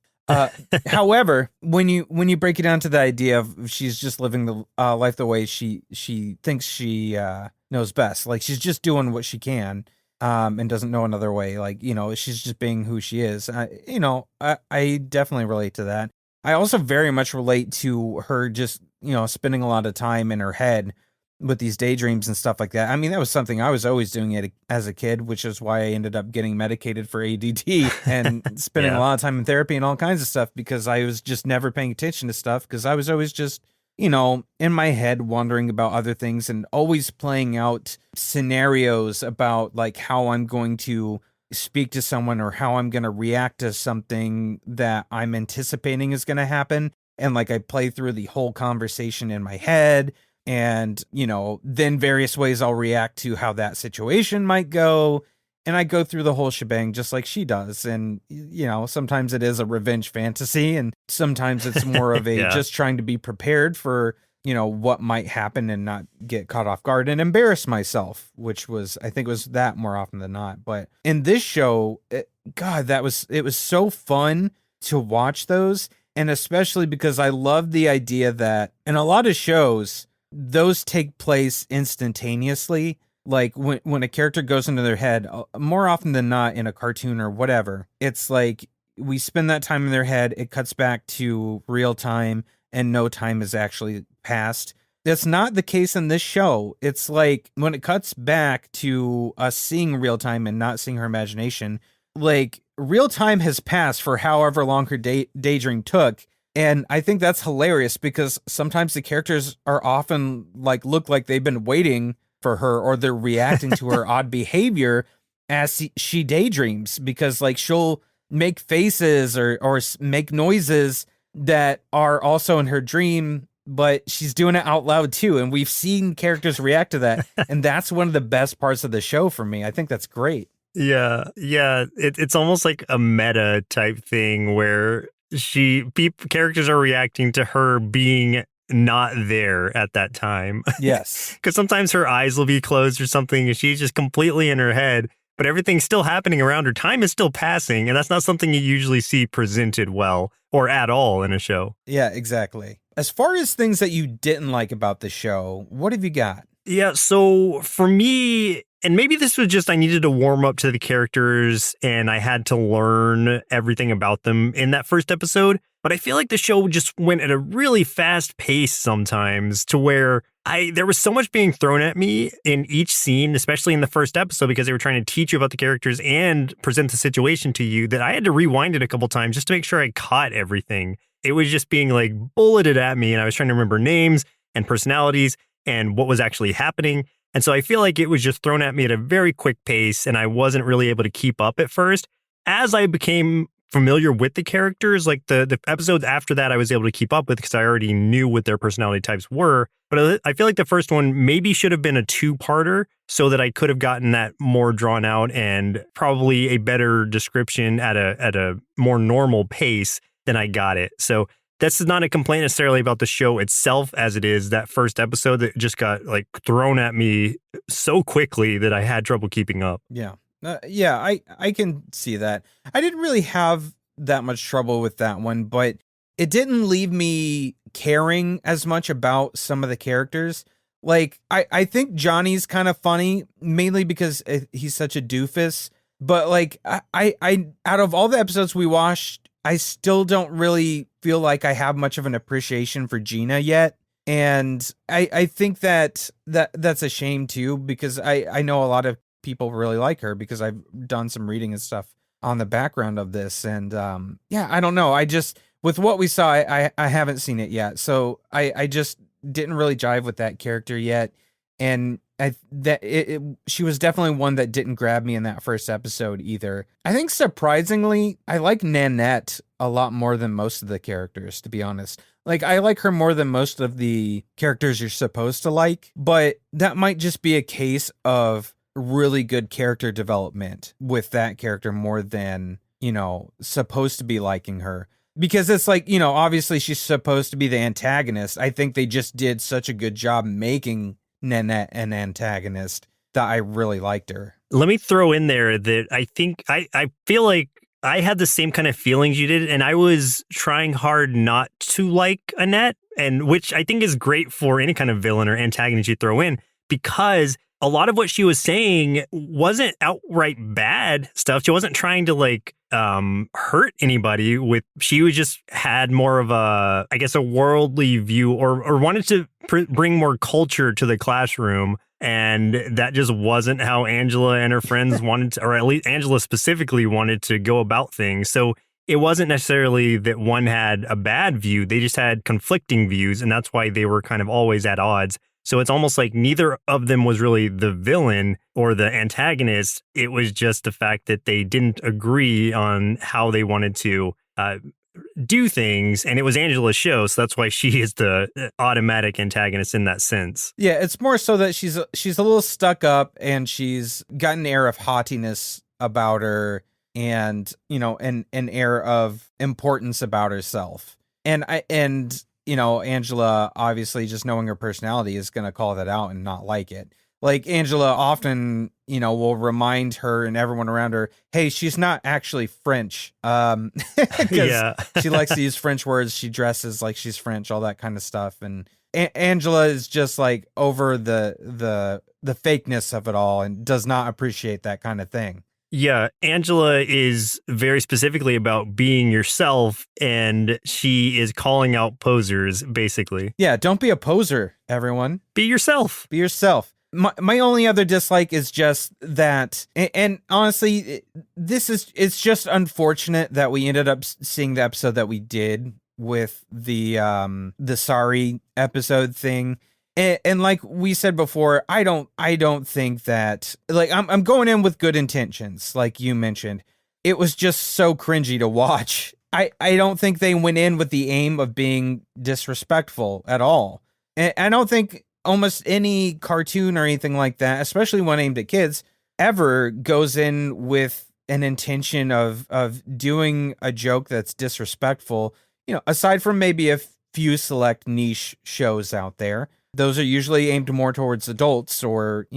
However, when you break it down to the idea of she's just living the life the way she thinks she knows best, like she's just doing what she can, and doesn't know another way. Like, you know, she's just being who she is. You know, I definitely relate to that. I also very much relate to her just, you know, spending a lot of time in her head with these daydreams and stuff like that. I mean, that was something I was always doing as a kid, which is why I ended up getting medicated for ADD and spending a lot of time in therapy and all kinds of stuff, because I was just never paying attention to stuff, because I was always just, you know, in my head wondering about other things and always playing out scenarios about like how I'm going to speak to someone or how I'm going to react to something that I'm anticipating is going to happen. And like I play through the whole conversation in my head. And, you know, then various ways I'll react to how that situation might go. And I go through the whole shebang just like she does. And, you know, sometimes it is a revenge fantasy, and sometimes it's more of a just trying to be prepared for, you know, what might happen and not get caught off guard and embarrass myself, which was, I think, was that more often than not. But in this show, it was so fun to watch those. And especially because I love the idea that in a lot of shows, those take place instantaneously. Like when a character goes into their head, more often than not in a cartoon or whatever, it's like we spend that time in their head, it cuts back to real time, and no time has actually passed. That's not the case in this show. It's like when it cuts back to us seeing real time and not seeing her imagination, like real time has passed for however long her daydream took. And I think that's hilarious, because sometimes the characters are often like, look like they've been waiting for her, or they're reacting to her odd behavior as she daydreams, because like she'll make faces or make noises that are also in her dream, but she's doing it out loud too. And we've seen characters react to that. And that's one of the best parts of the show for me. I think that's great. Yeah. It's almost like a meta type thing where characters are reacting to her being not there at that time. Yes. Because sometimes her eyes will be closed or something, and she's just completely in her head, but everything's still happening around her. Time is still passing, and that's not something you usually see presented well or at all in a show. Yeah, exactly. As far as things that you didn't like about the show, what have you got? Yeah, so for me, and maybe this was just I needed to warm up to the characters and I had to learn everything about them in that first episode. But I feel like the show just went at a really fast pace sometimes, to where there was so much being thrown at me in each scene, especially in the first episode, because they were trying to teach you about the characters and present the situation to you, that I had to rewind it a couple times just to make sure I caught everything. It was just being like bulleted at me, and I was trying to remember names and personalities and what was actually happening. And so I feel like it was just thrown at me at a very quick pace, and I wasn't really able to keep up at first. As I became familiar with the characters. Like the episodes after that, I was able to keep up with because I already knew what their personality types were. But I feel like the first one maybe should have been a 2-parter so that I could have gotten that more drawn out and probably a better description at a more normal pace than I got it. So that's not a complaint necessarily about the show itself as it is that first episode that just got like thrown at me so quickly that I had trouble keeping up. Yeah. I can see that. I didn't really have that much trouble with that one, but it didn't leave me caring as much about some of the characters. Like, I think Johnny's kind of funny, mainly because he's such a doofus. But like, I out of all the episodes we watched, I still don't really feel like I have much of an appreciation for Gina yet. And I think that's a shame too, because I know a lot of people really like her because I've done some reading and stuff on the background of this. And I don't know. I just, with what we saw, I haven't seen it yet. So I just didn't really jive with that character yet. And she was definitely one that didn't grab me in that first episode either. I think surprisingly, I like Nanette a lot more than most of the characters, to be honest. Like, I like her more than most of the characters you're supposed to like, but that might just be a case of really good character development with that character more than, supposed to be liking her. Because it's like, obviously she's supposed to be the antagonist. I think they just did such a good job making Nanette an antagonist that I really liked her. Let me throw in there that I think I feel like I had the same kind of feelings you did, and I was trying hard not to like Annette, and which I think is great for any kind of villain or antagonist you throw in, because a lot of what she was saying wasn't outright bad stuff. She wasn't trying to hurt anybody she was just had more of a, I guess, a worldly view or wanted to bring more culture to the classroom. And that just wasn't how Angela and her friends wanted to, or at least Angela specifically wanted to go about things. So it wasn't necessarily that one had a bad view. They just had conflicting views. And that's why they were kind of always at odds. So it's almost like neither of them was really the villain or the antagonist. It was just the fact that they didn't agree on how they wanted to do things. And it was Angela's show. So that's why she is the automatic antagonist in that sense. Yeah, it's more so that she's a little stuck up and she's got an air of haughtiness about her and, an air of importance about herself. And Angela, obviously, just knowing her personality, is going to call that out and not like it. Like, Angela often, will remind her and everyone around her, hey, she's not actually French. Because she likes to use French words. She dresses like she's French, all that kind of stuff. And Angela is just like over the fakeness of it all and does not appreciate that kind of thing. Yeah, Angela is very specifically about being yourself, and she is calling out posers, basically. Yeah, don't be a poser, everyone. Be yourself. Be yourself. My only other dislike is just that, and honestly, it's just unfortunate that we ended up seeing the episode that we did with the Sari episode thing. And like we said before, I don't think that, like, I'm going in with good intentions, like you mentioned. It was just so cringy to watch. I don't think they went in with the aim of being disrespectful at all. And I don't think almost any cartoon or anything like that, especially one aimed at kids, ever goes in with an intention of doing a joke that's disrespectful. Aside from maybe a few select niche shows out there. Those are usually aimed more towards adults or,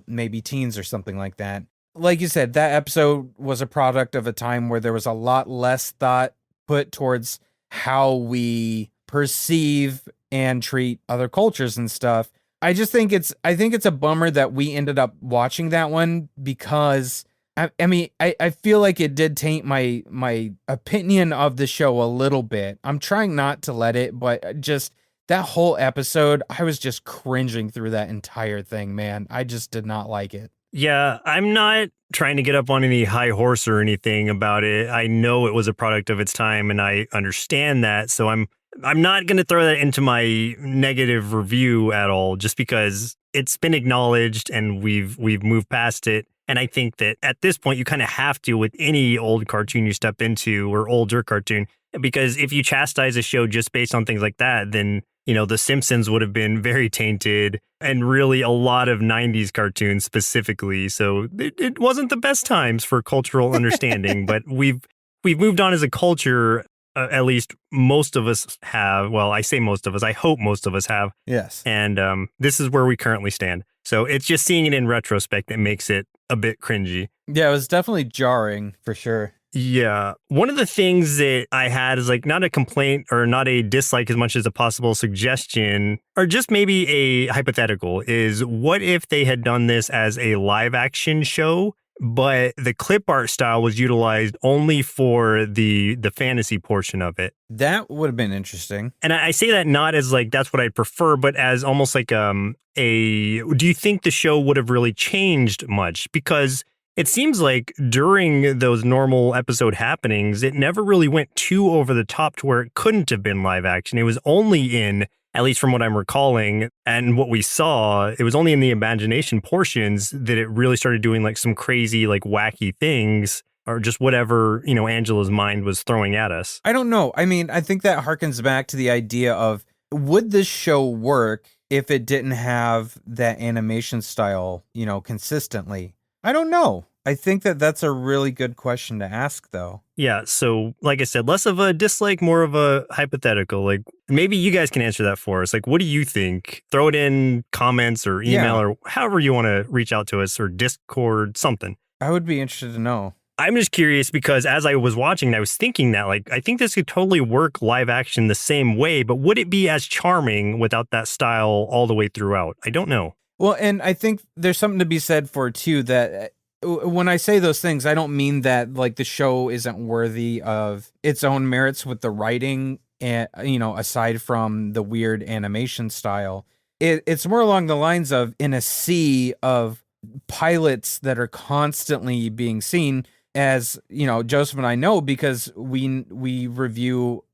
maybe teens or something like that. Like you said, that episode was a product of a time where there was a lot less thought put towards how we perceive and treat other cultures and stuff. I think it's a bummer that we ended up watching that one because I feel like it did taint my opinion of the show a little bit. I'm trying not to let it, but just that whole episode, I was just cringing through that entire thing, man. I just did not like it. Yeah, I'm not trying to get up on any high horse or anything about it. I know it was a product of its time, and I understand that. So I'm not going to throw that into my negative review at all, just because it's been acknowledged and we've moved past it. And I think that at this point, you kind of have to with any old cartoon you step into or older cartoon, because if you chastise a show just based on things like that, then, The Simpsons would have been very tainted and really a lot of 90s cartoons specifically. So it wasn't the best times for cultural understanding, but we've moved on as a culture. At least most of us have. Well, I say most of us. I hope most of us have. Yes. And this is where we currently stand. So it's just seeing it in retrospect that makes it a bit cringy. Yeah, it was definitely jarring for sure. Yeah. One of the things that I had is like not a complaint or not a dislike as much as a possible suggestion, or just maybe a hypothetical, is what if they had done this as a live action show, but the clip art style was utilized only for the fantasy portion of it? That would have been interesting. And I say that not as like that's what I'd prefer, but as almost like do you think the show would have really changed much? Because it seems like during those normal episode happenings, it never really went too over the top to where it couldn't have been live action. It was only in, at least from what I'm recalling and what we saw, it was only in the imagination portions that it really started doing like some crazy, like wacky things, or just whatever, Angela's mind was throwing at us. I don't know. I mean, I think that harkens back to the idea of, would this show work if it didn't have that animation style, consistently? I don't know. I think that that's a really good question to ask, though. Yeah. So, like I said, less of a dislike, more of a hypothetical. Like, maybe you guys can answer that for us. Like, what do you think? Throw it in comments or email or however you want to reach out to us, or Discord, something. I would be interested to know. I'm just curious because as I was watching, I was thinking that, like, I think this could totally work live action the same way, but would it be as charming without that style all the way throughout? I don't know. Well, and I think there's something to be said for, too, that when I say those things, I don't mean that like the show isn't worthy of its own merits with the writing, and aside from the weird animation style. It's more along the lines of, in a sea of pilots that are constantly being seen, as Joseph and I know, because we review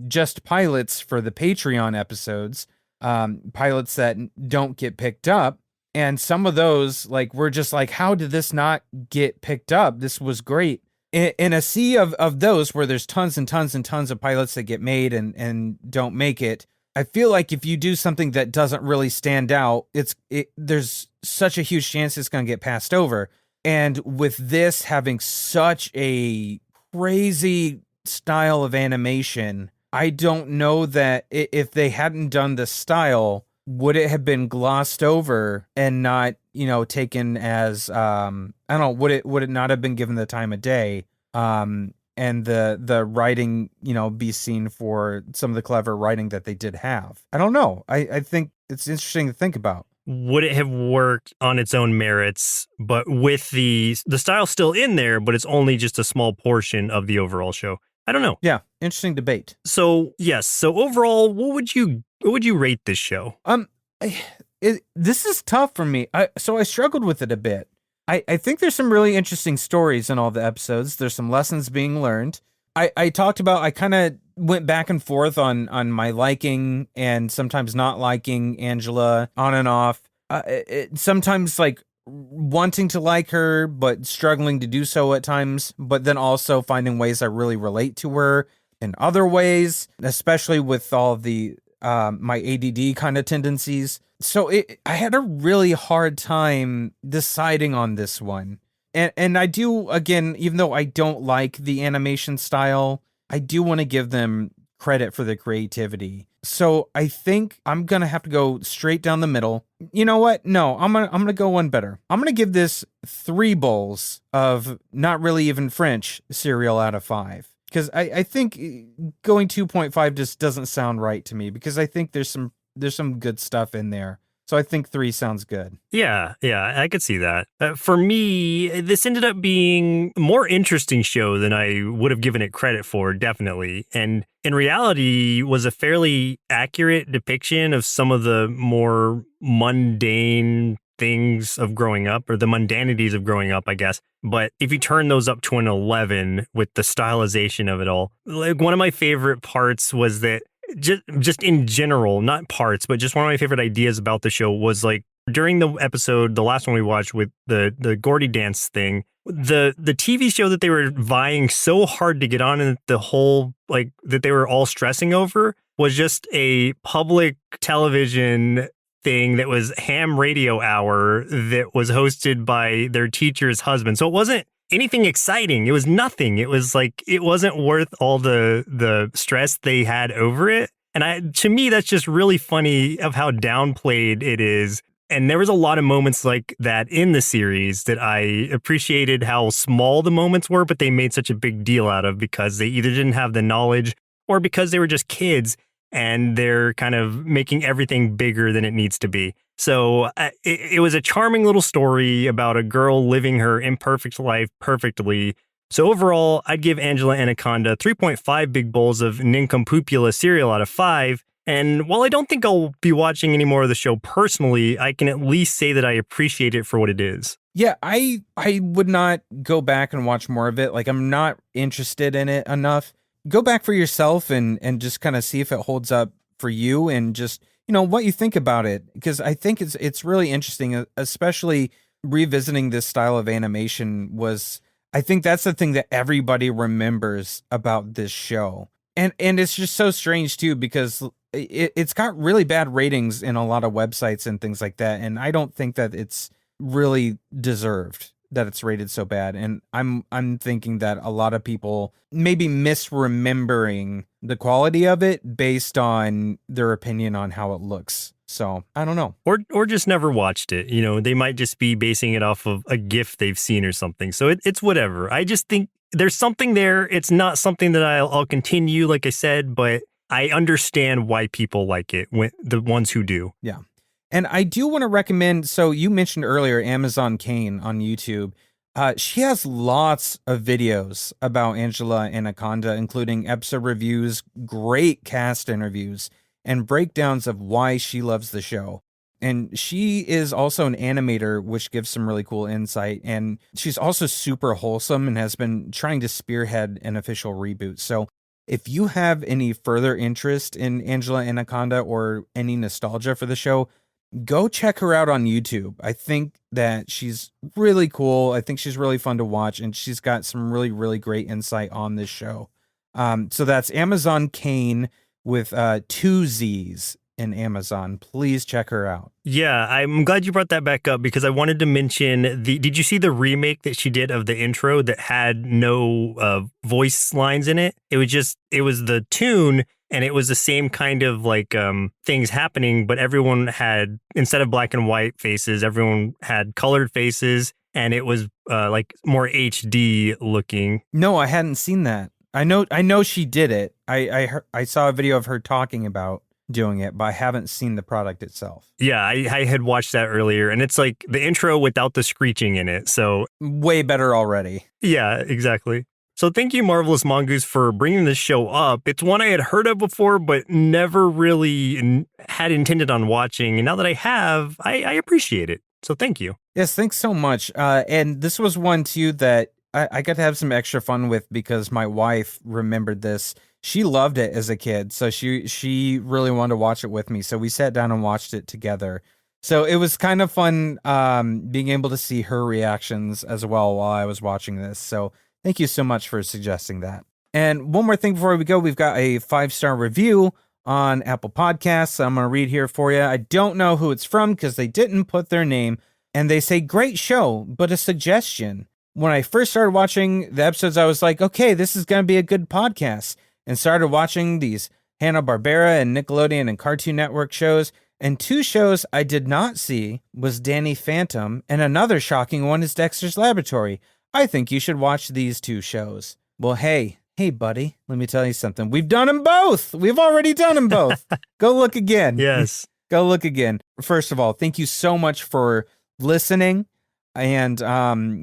just pilots for the Patreon episodes, pilots that don't get picked up. And some of those, like, we're just like, how did this not get picked up? This was great. In a sea of those where there's tons and tons and tons of pilots that get made and don't make it, I feel like if you do something that doesn't really stand out, there's such a huge chance it's going to get passed over. And with this having such a crazy style of animation, I don't know that if they hadn't done this style, would it have been glossed over and not, taken as, I don't know, would it not have been given the time of day? And the writing, be seen for some of the clever writing that they did have. I don't know. I think it's interesting to think about. Would it have worked on its own merits, but with the style still in there, but it's only just a small portion of the overall show? I don't know. Yeah, interesting debate. So, yes. So overall, what would you rate this show? This is tough for me. So I struggled with it a bit. I think there's some really interesting stories in all the episodes. There's some lessons being learned. I kind of went back and forth on my liking and sometimes not liking Angela, on and off. Sometimes like wanting to like her, but struggling to do so at times, but then also finding ways I really relate to her in other ways, especially with all the my ADD kind of tendencies. So I had a really hard time deciding on this one. And I do, again, even though I don't like the animation style, I do want to give them credit for the creativity. So I think I'm going to have to go straight down the middle. You know what? No, I'm going to go one better. I'm going to give this 3 bowls of not really even French cereal out of 5. Because I think going 2.5 just doesn't sound right to me, because I think there's some good stuff in there. So I think 3 sounds good. Yeah, I could see that. For me, this ended up being a more interesting show than I would have given it credit for, definitely. And in reality, was a fairly accurate depiction of some of the more mundane things of growing up, or the mundanities of growing up, I guess. But if you turn those up to an 11 with the stylization of it all, like one of my favorite parts was that just in general, not parts, but just one of my favorite ideas about the show was like during the episode, the last one we watched with the Gordy dance thing, the TV show that they were vying so hard to get on, and the whole like that they were all stressing over was just a public television thing that was ham radio hour that was hosted by their teacher's husband. So it wasn't anything exciting. It was nothing. It was like, it wasn't worth all the stress they had over it. And to me, that's just really funny of how downplayed it is. And there was a lot of moments like that in the series that I appreciated how small the moments were, but they made such a big deal out of because they either didn't have the knowledge or because they were just kids and they're kind of making everything bigger than it needs to be. So it was a charming little story about a girl living her imperfect life perfectly. So overall, I'd give Angela Anaconda 3.5 big bowls of Nincompoopular cereal out of 5. And while I don't think I'll be watching any more of the show personally, I can at least say that I appreciate it for what it is. Yeah, I would not go back and watch more of it. Like, I'm not interested in it enough. Go back for yourself and just kind of see if it holds up for you and just, what you think about it. Because I think it's really interesting, especially revisiting this style of animation I think that's the thing that everybody remembers about this show. And it's just so strange too, because it's got really bad ratings in a lot of websites and things like that. And I don't think that it's really deserved that it's rated so bad. And I'm thinking that a lot of people maybe misremembering the quality of it based on their opinion on how it looks. So I don't know. Or just never watched it. They might just be basing it off of a GIF they've seen or something. So it's whatever. I just think there's something there. It's not something that I'll continue, like I said, but I understand why people like it, the ones who do. Yeah. And I do want to recommend, so you mentioned earlier, Amazon Kane on YouTube. She has lots of videos about Angela Anaconda, including episode reviews, great cast interviews, and breakdowns of why she loves the show. And she is also an animator, which gives some really cool insight. And she's also super wholesome and has been trying to spearhead an official reboot. So if you have any further interest in Angela Anaconda or any nostalgia for the show, go check her out on YouTube. I think that she's really cool. I think she's really fun to watch, and she's got some really, really great insight on this show. So that's Amazon Kane with 2 Z's in Amazon. Please check her out. Yeah, I'm glad you brought that back up because I wanted to mention did you see the remake that she did of the intro that had no voice lines in it? It was the tune. And it was the same kind of like things happening, but everyone had, instead of black and white faces, everyone had colored faces, and it was like more HD looking. No, I hadn't seen that. I know she did it. I saw a video of her talking about doing it, but I haven't seen the product itself. Yeah, I had watched that earlier, and it's like the intro without the screeching in it. So way better already. Yeah, exactly. So thank you, Marvelous Mongoose, for bringing this show up. It's one I had heard of before, but never really had intended on watching. And now that I have, I appreciate it. So thank you. Yes, thanks so much. And this was one, too, that I got to have some extra fun with because my wife remembered this. She loved it as a kid, so she really wanted to watch it with me. So we sat down and watched it together. So it was kind of fun being able to see her reactions as well while I was watching this. So thank you so much for suggesting that. And one more thing before we go, we've got a 5-star review on Apple Podcasts. I'm going to read here for you. I don't know who it's from because they didn't put their name. And they say, great show, but a suggestion. When I first started watching the episodes, I was like, okay, this is going to be a good podcast. And started watching these Hanna-Barbera and Nickelodeon and Cartoon Network shows. And 2 shows I did not see was Danny Phantom, and another shocking one is Dexter's Laboratory. I think you should watch these 2 shows. Well, hey, buddy, let me tell you something. We've done them both. We've already done them both. Go look again. Yes. Go look again. First of all, thank you so much for listening and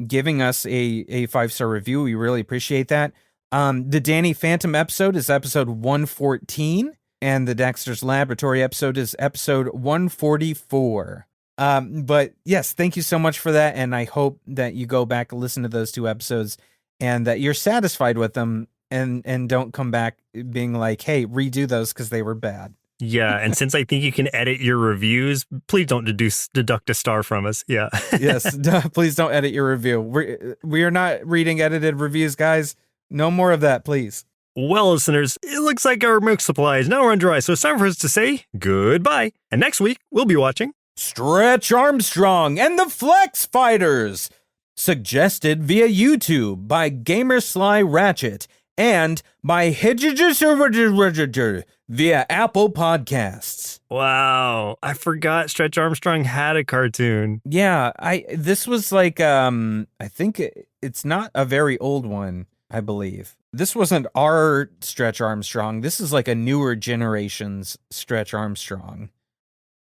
giving us a 5-star review. We really appreciate that. The Danny Phantom episode is episode 114, and the Dexter's Laboratory episode is episode 144. But yes, thank you so much for that. And I hope that you go back and listen to those 2 episodes and that you're satisfied with them and don't come back being like, hey, redo those because they were bad. Yeah, and since I think you can edit your reviews, please don't deduct a star from us. Yeah. Yes, please don't edit your review. We are not reading edited reviews, guys. No more of that, please. Well, listeners, it looks like our milk supply is now run dry, so it's time for us to say goodbye. And next week, we'll be watching Stretch Armstrong and the Flex Fighters, suggested via YouTube by Gamersly Ratchet and by Hidgeger via Apple Podcasts. Wow, I forgot Stretch Armstrong had a cartoon. Yeah, this was like I think it's not a very old one, I believe. This wasn't our Stretch Armstrong. This is like a newer generation's Stretch Armstrong.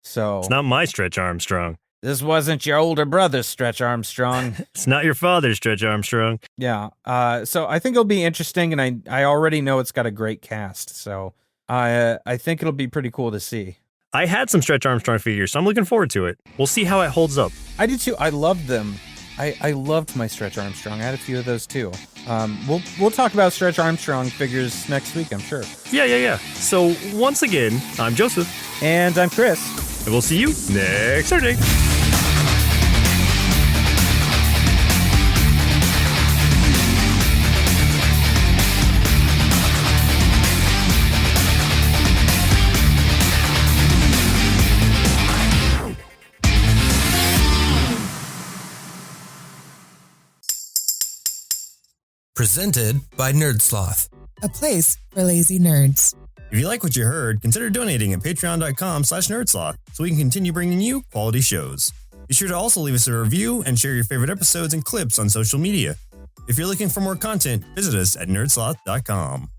So it's not my Stretch Armstrong. This wasn't your older brother's Stretch Armstrong. It's not your father's Stretch Armstrong. Yeah. So I think it'll be interesting, and I already know it's got a great cast. So I think it'll be pretty cool to see. I had some Stretch Armstrong figures, so I'm looking forward to it. We'll see how it holds up. I did too. I loved them. I loved my Stretch Armstrong. I had a few of those too. We'll talk about Stretch Armstrong figures next week, I'm sure. Yeah. So once again, I'm Joseph. And I'm Chris. And we'll see you next Saturday. Presented by Nerdsloth, a place for lazy nerds. If you like what you heard, consider donating at patreon.com/nerdsloth so we can continue bringing you quality shows. Be sure to also leave us a review and share your favorite episodes and clips on social media. If you're looking for more content, visit us at nerdsloth.com.